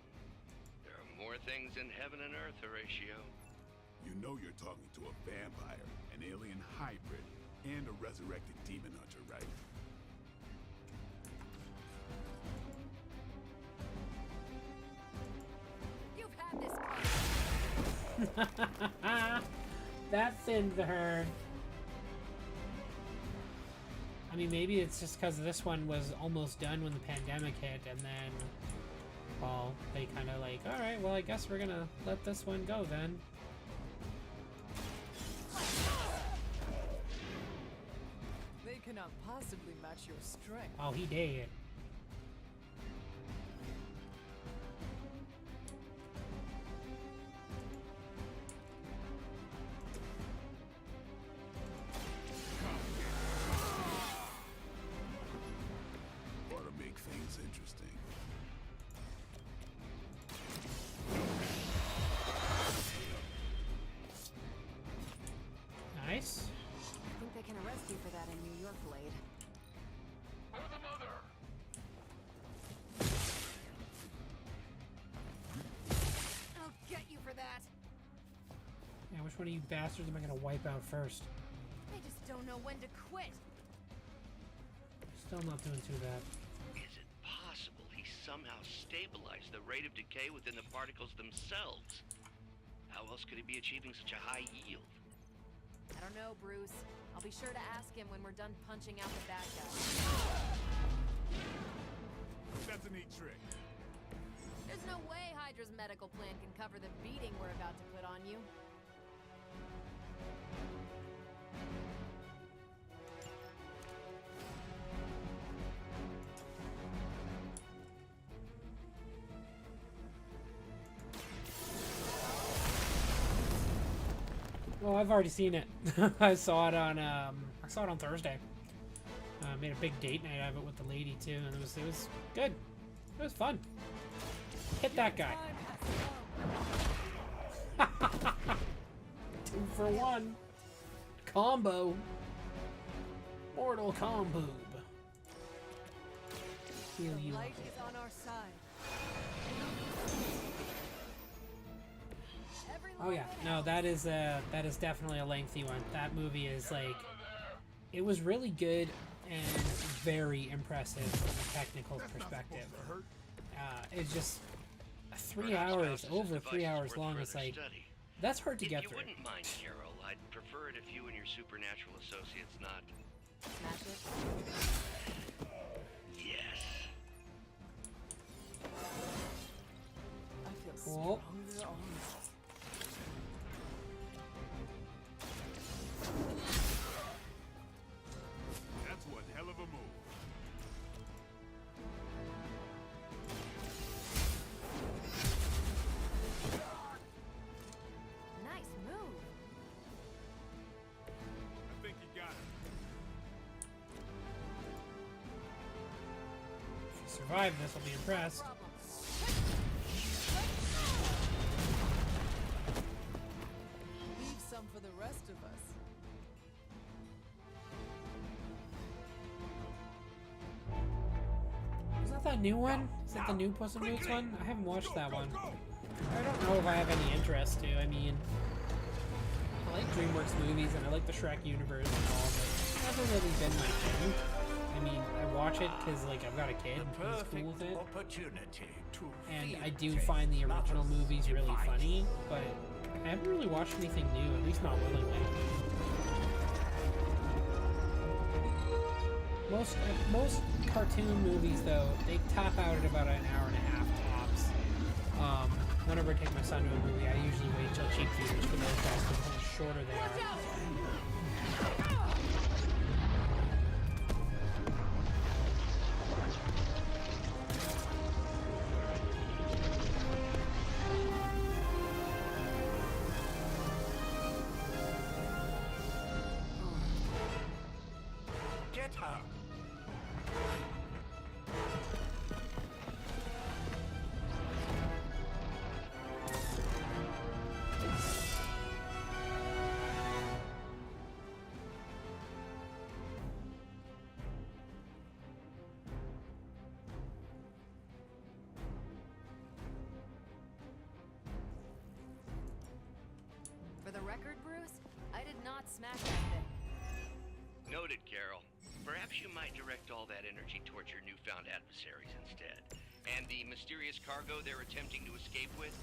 There are more things in heaven and earth, Horatio. You know you're talking to a vampire, an alien hybrid, and a resurrected demon hunter, right? You've had this coming. That thinned the herd. I mean, maybe it's just because this one was almost done when the pandemic hit, and then, well, they kind of like, alright, well, I guess we're gonna let this one go then. They cannot possibly match your strength. Oh, he did. Ought to make things interesting. Nice. I think they can arrest you for that in New York, Blade. I'll get you for that. Yeah, which one of you bastards am I gonna wipe out first? I just don't know when to quit. Still not doing too bad. Is it possible he somehow stabilized the rate of decay within the particles themselves? How else could he be achieving such a high yield? I don't know, Bruce. I'll be sure to ask him when we're done punching out the bad guy. That's a neat trick. There's no way Hydra's medical plan can cover the beating we're about to put on you. Oh, I've already seen it. I saw it on Thursday. Made a big date night out of it with the lady too, and it was good. It was fun. Hit that guy. 2 for 1. Combo. Mortal combo. Heal you. Light is on our side. Oh yeah, no, that is definitely a lengthy one. That movie is like, it was really good and very impressive from a technical perspective. It's just 3 hours, over 3 hours long. It's like, that's hard to get through. If you wouldn't mind, Carol, I'd prefer it if you and your supernatural associates not... Smash it? Yes. I feel Cool. stronger already. That's one hell of a move. Nice move. I think you got it. If you survive this, I'll be impressed. Problem. Leave some for the rest of us. Is that new one? Is that the new Puss in Boots one? I haven't watched that one. I don't know if I have any interest to. I mean, I like DreamWorks movies and I like the Shrek universe and all, but it's never really been my thing. I mean, I watch it because, like, I've got a kid and he's cool with it. And I do find the original movies really funny, but I haven't really watched anything new, at least not willingly. Most cartoon movies, though, they top out at about an hour and a half tops. Whenever I take my son to a movie, I usually wait till cheap theaters for those guys because how much shorter they are. Get her! For the record, Bruce, I did not smack that thing. Noted, Carol. Perhaps you might direct all that energy towards your newfound adversaries instead. And the mysterious cargo they're attempting to escape with?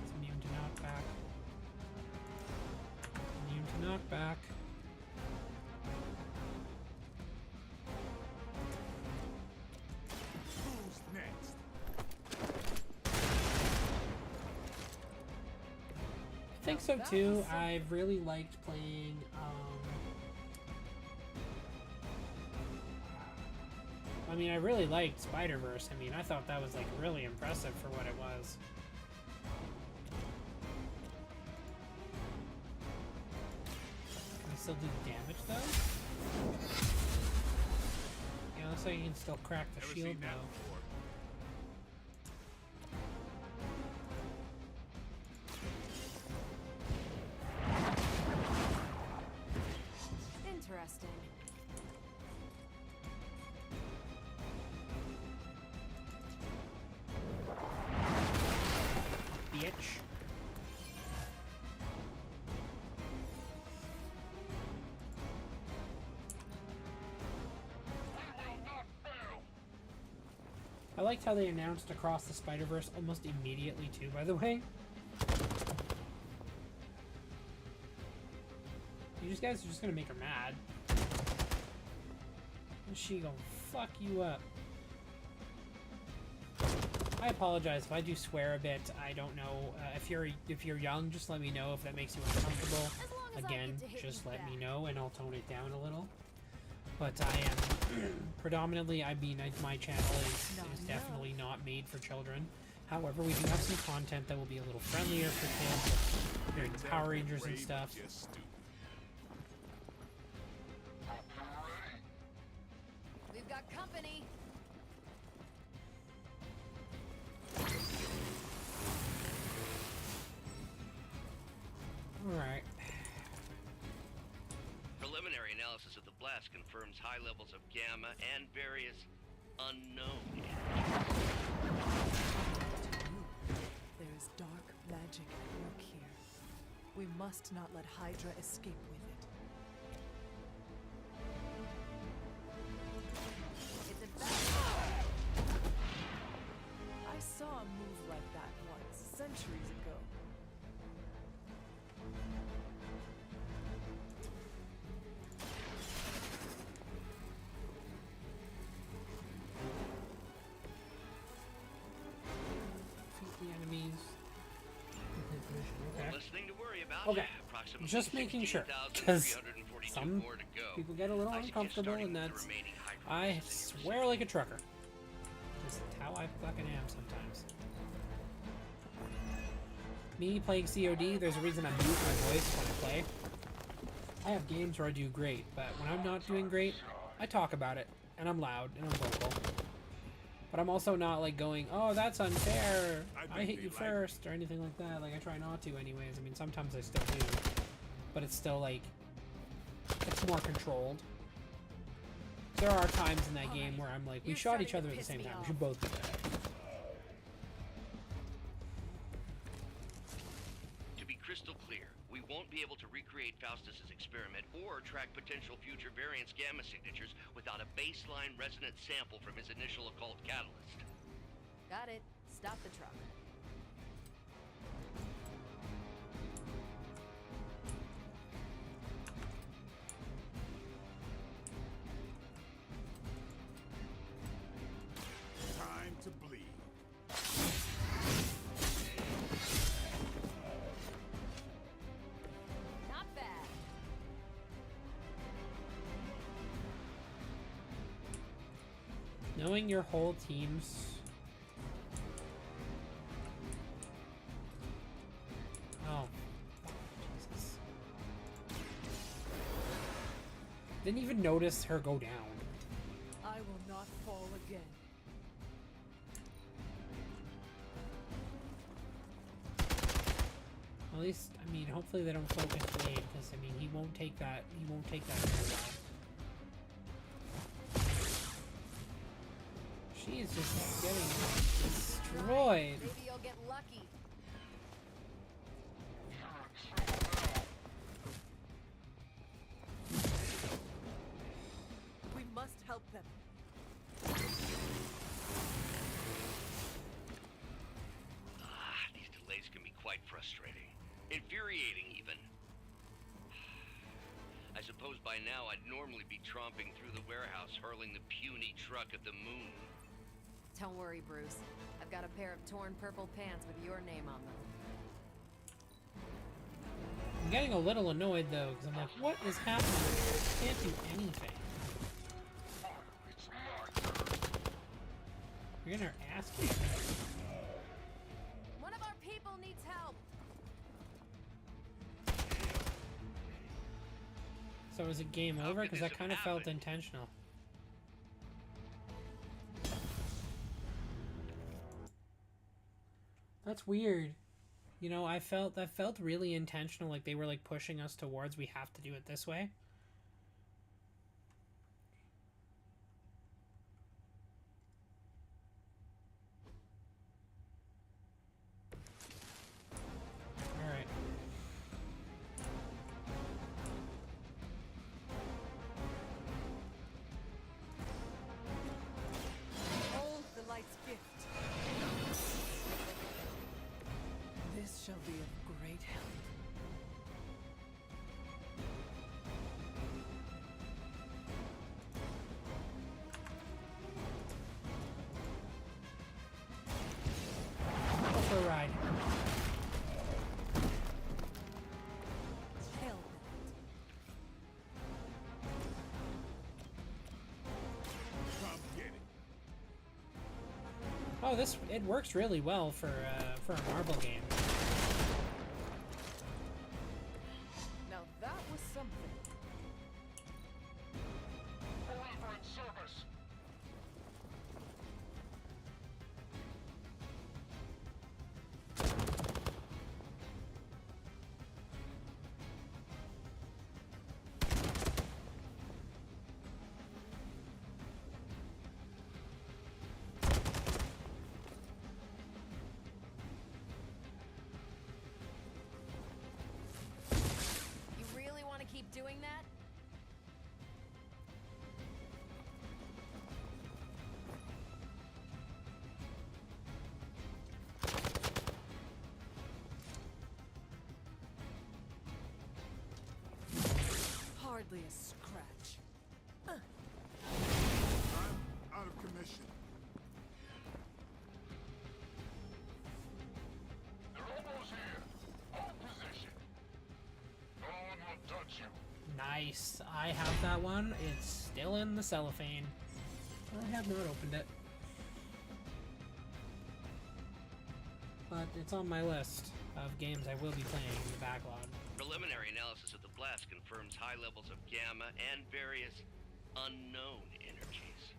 It's immune to knockback. Immune to knockback. Who's next? I think so too. I've really liked playing. I mean, I really liked Spider-Verse. I mean, I thought that was like really impressive for what it was. Can I still do the damage though? Yeah, looks like you can still crack the Never shield seen that now. before. Interesting. Bitch. I liked how they announced Across the Spider-Verse almost immediately too, by the way. You guys are just gonna make her mad. And she gonna fuck you up. I apologize if I do swear a bit. I don't know if you're young. Just let me know if that makes you uncomfortable. As long as I Again, get to hit just you let me back. know and I'll tone it down a little. But I am predominantly. I mean, my channel is definitely not made for children. However, we do have some content that will be a little friendlier for kids, like Tell Power me Rangers and brave or stuff. just stupid. We've got company. All right. Preliminary analysis of the blast confirms high levels of gamma and various unknown energies. There is dark magic at work here. We must not let Hydra escape with it. It's a I saw a move like that once, centuries ago. Defeat the enemies. Complete the mission. Okay. Less thing to worry about. Okay. Approximately Just making sure, because 16,342 some more to go. people get a little I suggest uncomfortable, starting and with the that's. remaining Hydra I processing swear intercepts. like a trucker. Just how I fucking am sometimes. Me playing COD, there's a reason I mute my voice when I play. I have games where I do great, but when I'm not doing great, I talk about it, and I'm loud, and I'm vocal. But I'm also not like going, oh, that's unfair, I hit you first, or anything like that. Like, I try not to anyways. I mean, sometimes I still do. But it's still like, it's more controlled. There are times in that game where I'm like, we You're shot starting each to other at the piss same me time. We off. should both be dead. To be crystal clear, we won't be able to recreate Faustus's experiment or track potential future variance gamma signatures without a baseline resonance sample from his initial occult catalyst. Got it. Stop the truck. Time to bleed. Not bad. Knowing your whole team's... Oh. Jesus. Didn't even notice her go down. I will not fall again. At least, I mean, hopefully they don't focus Blade, because, I mean, he won't take that very well. She is just getting destroyed. Maybe you'll get lucky. We must help them. These delays can be quite frustrating. Infuriating, even. I suppose by now I'd normally be tromping through the warehouse, hurling the puny truck at the moon. Don't worry, Bruce. I've got a pair of torn purple pants with your name on them. I'm getting a little annoyed, though, because I'm like, what is happening? I can't do anything. You're getting her ass kicked. One of our people needs help. So is it game How over? could Because this that have kind of felt happened? intentional. That's weird. You know, that felt really intentional, like they were like pushing us towards we have to do it this way. Alright. Hold the light's gift. This shall be of great help. Go for a ride. Hell. Come get it. Oh, it works really well for a Marvel game. Now that was something. You really want to keep doing that? Hardly a scratch. I'm out of commission. They're almost here. Hold position. No one will touch you. Nice. I have that one. It's still in the cellophane. I have not opened it. But it's on my list of games I will be playing in the backlog. Preliminary analysis of the blast confirms high levels of gamma and various unknown energies.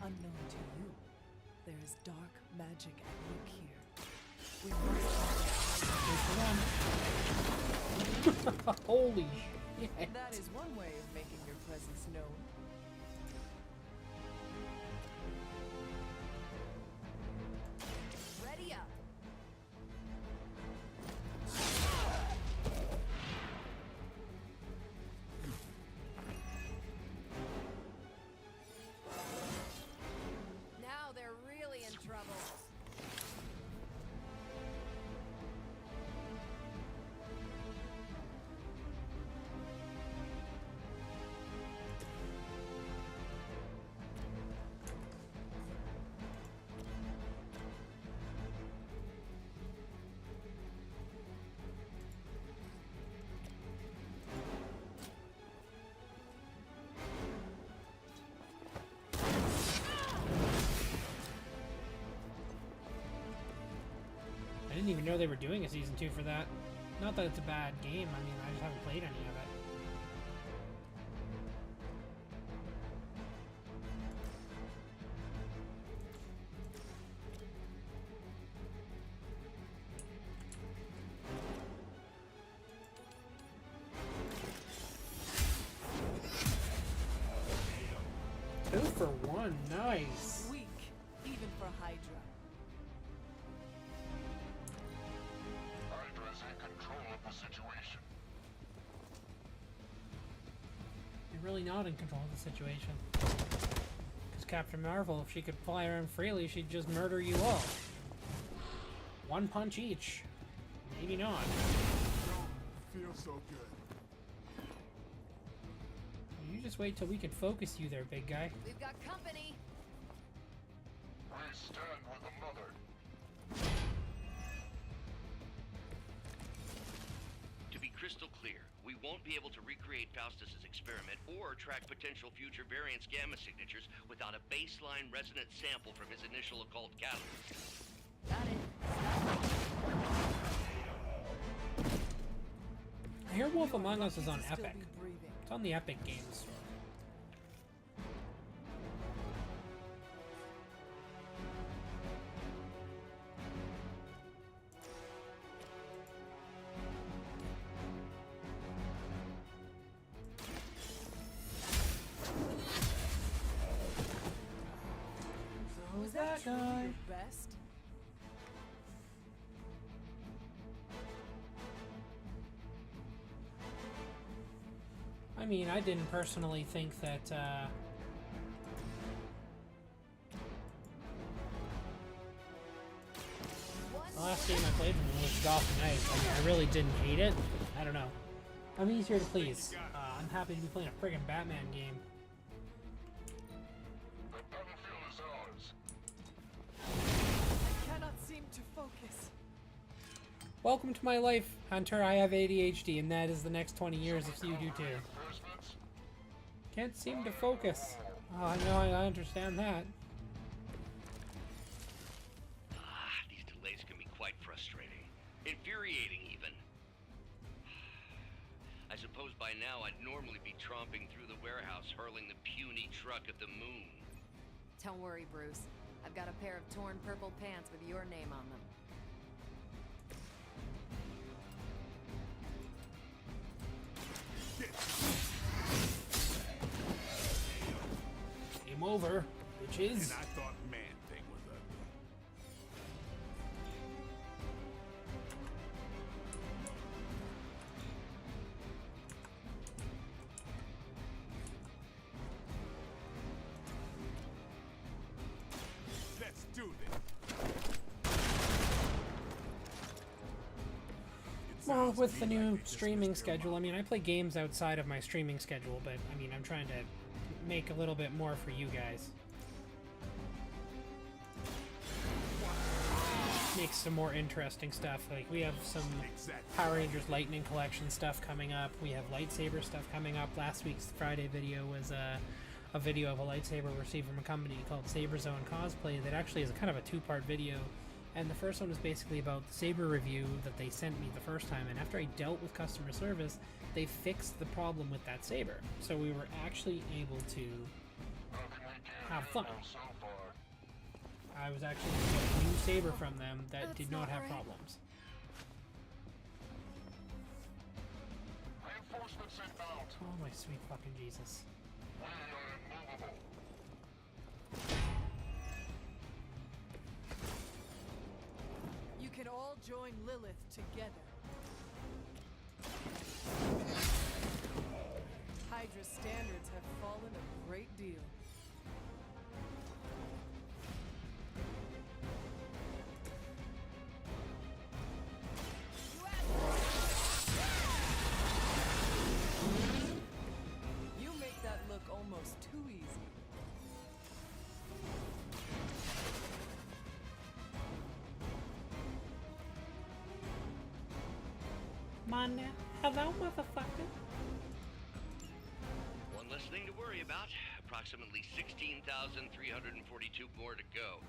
Unknown to you, there is dark magic at work here. We must Here's the one. Holy shit. That is one way of making your presence known. I didn't even know they were doing a season 2 for that. Not that it's a bad game, I mean, I just haven't played any of it. Two for one, nice. Weak, even for Hydra. Hydra's in control of the situation. You're really not in control of the situation. Because Captain Marvel, if she could fly around freely, she'd just murder you all. One punch each. Maybe not. Feels so good. You just wait till we can focus you there, big guy. We've got company. We stand with the mother. To be crystal clear, we won't be able to recreate Faustus's experiment or track potential future variance gamma signatures without a baseline resonant sample from his initial occult catalyst. Got it. I hear Wolf Among Us is on Still Epic. be breathing. It's on the Epic Games Store. Was that truly your best? I mean, I didn't personally think that, the last game I played from him was Gotham Knights. I mean, I really didn't hate it. I don't know. I'm easier to please. I'm happy to be playing a friggin' Batman game. The battlefield is ours. I cannot seem to focus. Welcome to my life, Hunter. I have ADHD, and that is the next 20 years if you do too. Reinforcements? Can't seem to focus. Oh, I know, I understand that. These delays can be quite frustrating. Infuriating, even. I suppose by now I'd normally be tromping through the warehouse hurling the puny truck at the moon. Don't worry, Bruce. I've got a pair of torn purple pants with your name on them. Game over, bitches. And I thought Man-Thing was ugly. Let's do this. Well, with the new streaming schedule, I mean, I play games outside of my streaming schedule, but I mean, I'm trying to make a little bit more for you guys. Make some more interesting stuff. Like, we have some Power Rangers Lightning Collection stuff coming up. We have lightsaber stuff coming up. Last week's Friday video was a video of a lightsaber received from a company called Saber Zone Cosplay that actually is kind of a two-part video. And the first one was basically about the saber review that they sent me the first time, and after I dealt with customer service, they fixed the problem with that saber. So we were actually able to have fun. So far. I was actually able to get a new saber from them that did not have problems. Reinforcements inbound. Oh my sweet fucking Jesus. We are immovable. You can all join Lilith together. Hydra's standards have fallen a great deal. You make that look almost too easy. Man, hello, motherfucker. One less thing to worry about. Approximately 16,342 more to go.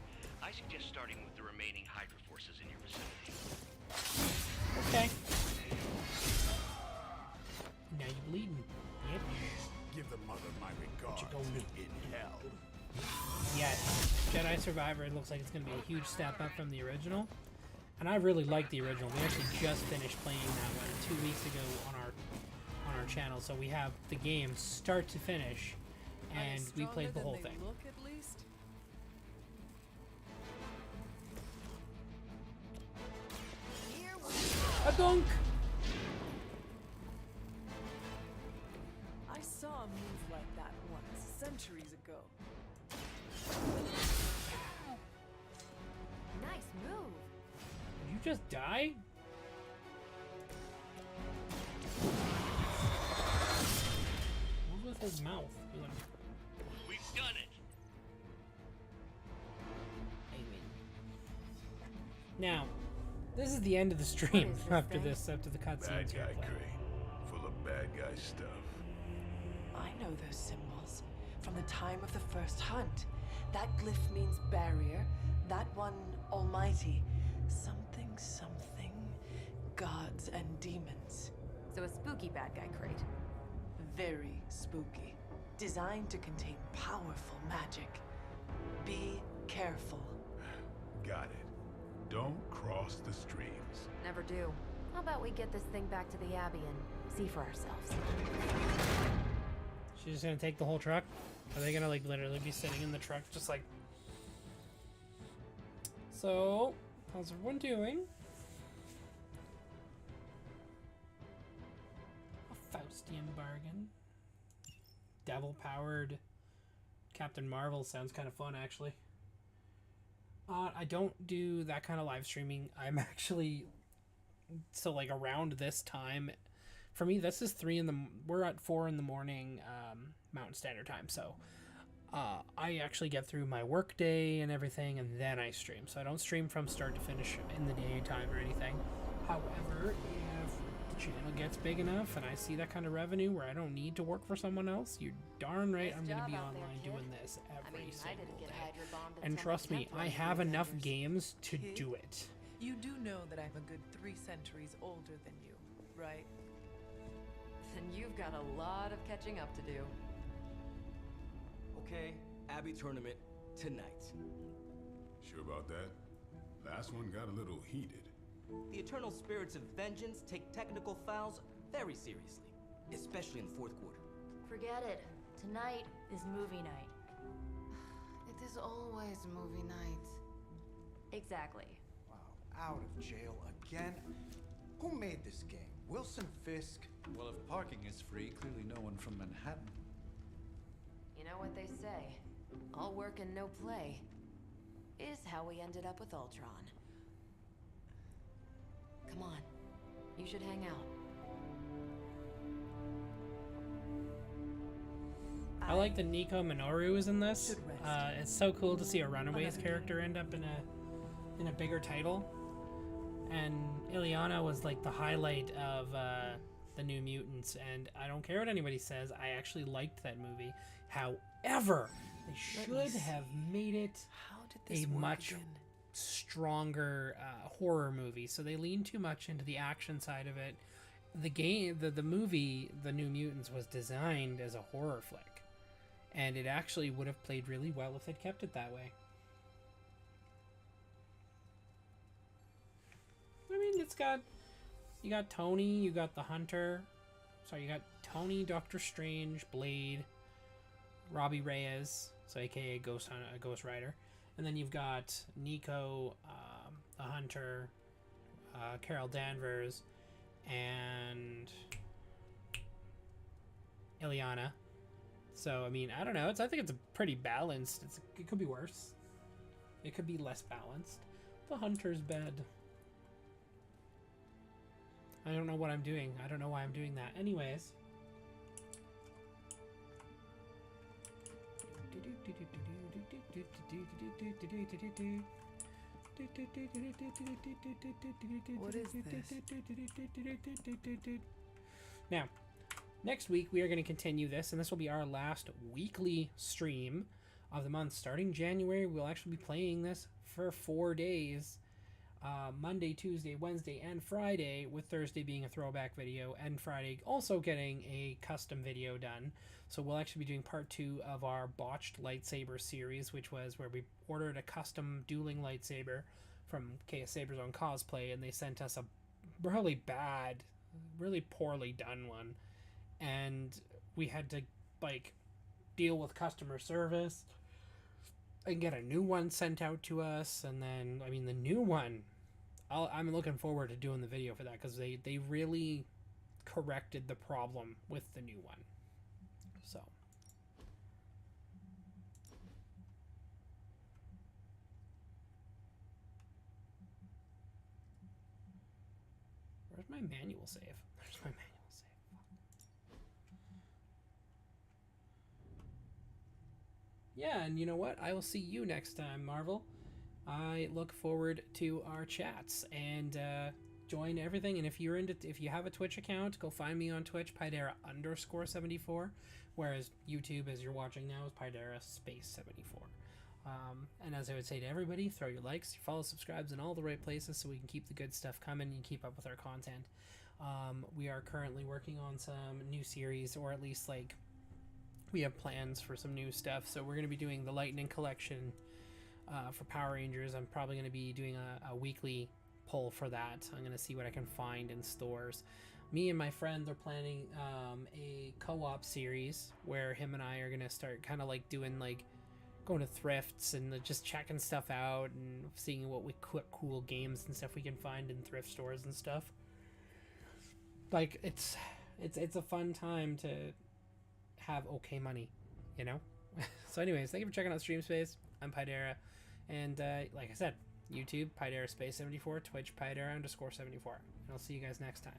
I suggest starting with the remaining Hydra forces in your vicinity. Survivor, it looks like it's going to be a huge step up from the original. And I really like the original. We actually just finished playing that one 2 weeks ago on our channel. So we have the game start to finish, and we played the whole thing. Look, at least. A dunk! I saw a move like that once, centuries ago. Nice move. Did you just die? What was his mouth? We've done it. Now, this is the end of the stream this after thing? after the Bad cutscenes guy are played. crate, full of bad guy stuff. I know those symbols from the time of the first hunt. That glyph means barrier, that one almighty. Something, something, gods and demons. So a spooky bad guy crate. Very spooky. Designed to contain powerful magic. Be careful. Got it. Don't cross the streams. Never do. How about we get this thing back to the Abbey and see for ourselves? She's just gonna take the whole truck? Are they gonna like literally be sitting in the truck just like... So, how's everyone doing? A Faustian bargain. Devil-powered Captain Marvel sounds kind of fun, actually. I don't do that kind of live streaming. I'm actually... So, like, around this time... For me, this is we're at 4 in the morning Mountain Standard Time, so... I actually get through my work day and everything, and then I stream. So I don't stream from start to finish in the daytime or anything. However, if the channel gets big enough and I see that kind of revenue where I don't need to work for someone else, you're darn right I'm going to be online doing this every single day. And trust me, I have enough games to do it. You do know that I'm a good 3 centuries older than you, right? Then you've got a lot of catching up to do. Okay, Abbey tournament tonight. Sure about that? Last one got a little heated. The eternal spirits of vengeance take technical fouls very seriously, especially in the fourth quarter. Forget it. Tonight is movie night. It is always movie night. Exactly. Wow, out of jail again? Who made this game? Wilson Fisk? Well, if parking is free, clearly no one from Manhattan. You know what they say? All work and no play is how we ended up with Ultron. Come on. You should hang out. I like that Nico Minoru is in this. It's so cool to see a Runaways character end up in a bigger title. And Ileana was like the highlight of the New Mutants, and I don't care what anybody says, I actually liked that movie. However, they should have made it a much stronger horror movie. So they leaned too much into the action side of it. The game, the movie, The New Mutants, was designed as a horror flick, and it actually would have played really well if they'd kept it that way. I mean, you got Tony, you got the Hunter, you got Tony, Doctor Strange, Blade, Robbie Reyes, so aka Ghost Rider, and then you've got Nico, the Hunter, Carol Danvers, and Ileana. So I mean, I don't know. I think it's a pretty balanced. It could be worse. It could be less balanced. The Hunter's bed. I don't know what I'm doing. I don't know why I'm doing that. Anyways. What is this? Now, next week we are going to continue this, and this will be our last weekly stream of the month. Starting January, we'll actually be playing this for 4 days. Monday, Tuesday, Wednesday, and Friday, with Thursday being a throwback video, and Friday also getting a custom video done. So we'll actually be doing part 2 of our botched lightsaber series, which was where we ordered a custom dueling lightsaber from KS Saber's Own Cosplay, and they sent us a really bad, really poorly done one, and we had to like deal with customer service and get a new one sent out to us. And then, I mean, the new one, I'm looking forward to doing the video for that, because they really corrected the problem with the new one. So where's my manual save? There's my manual save. Yeah, and you know what? I will see you next time, Marvel. I look forward to our chats, and join everything. And if you have a Twitch account, go find me on Twitch, Pydera_74, whereas YouTube, as you're watching now, is Pydera_74. And as I would say to everybody, throw your likes, your follows, subscribes in all the right places so we can keep the good stuff coming and keep up with our content. We are currently working on some new series, or at least like we have plans for some new stuff. So we're going to be doing the Lightning Collection for Power Rangers. I'm probably going to be doing a weekly pull for that. I'm going to see what I can find in stores. Me and my friend are planning a co-op series where him and I are going to start kind of like doing like going to thrifts and just checking stuff out and seeing what cool games and stuff we can find in thrift stores and stuff. Like it's a fun time to have okay money, you know. So anyways, thank you for checking out Stream Space. I'm Pydera, and like I said, YouTube Pydera_74, Twitch Pydera_74, and I'll see you guys next time.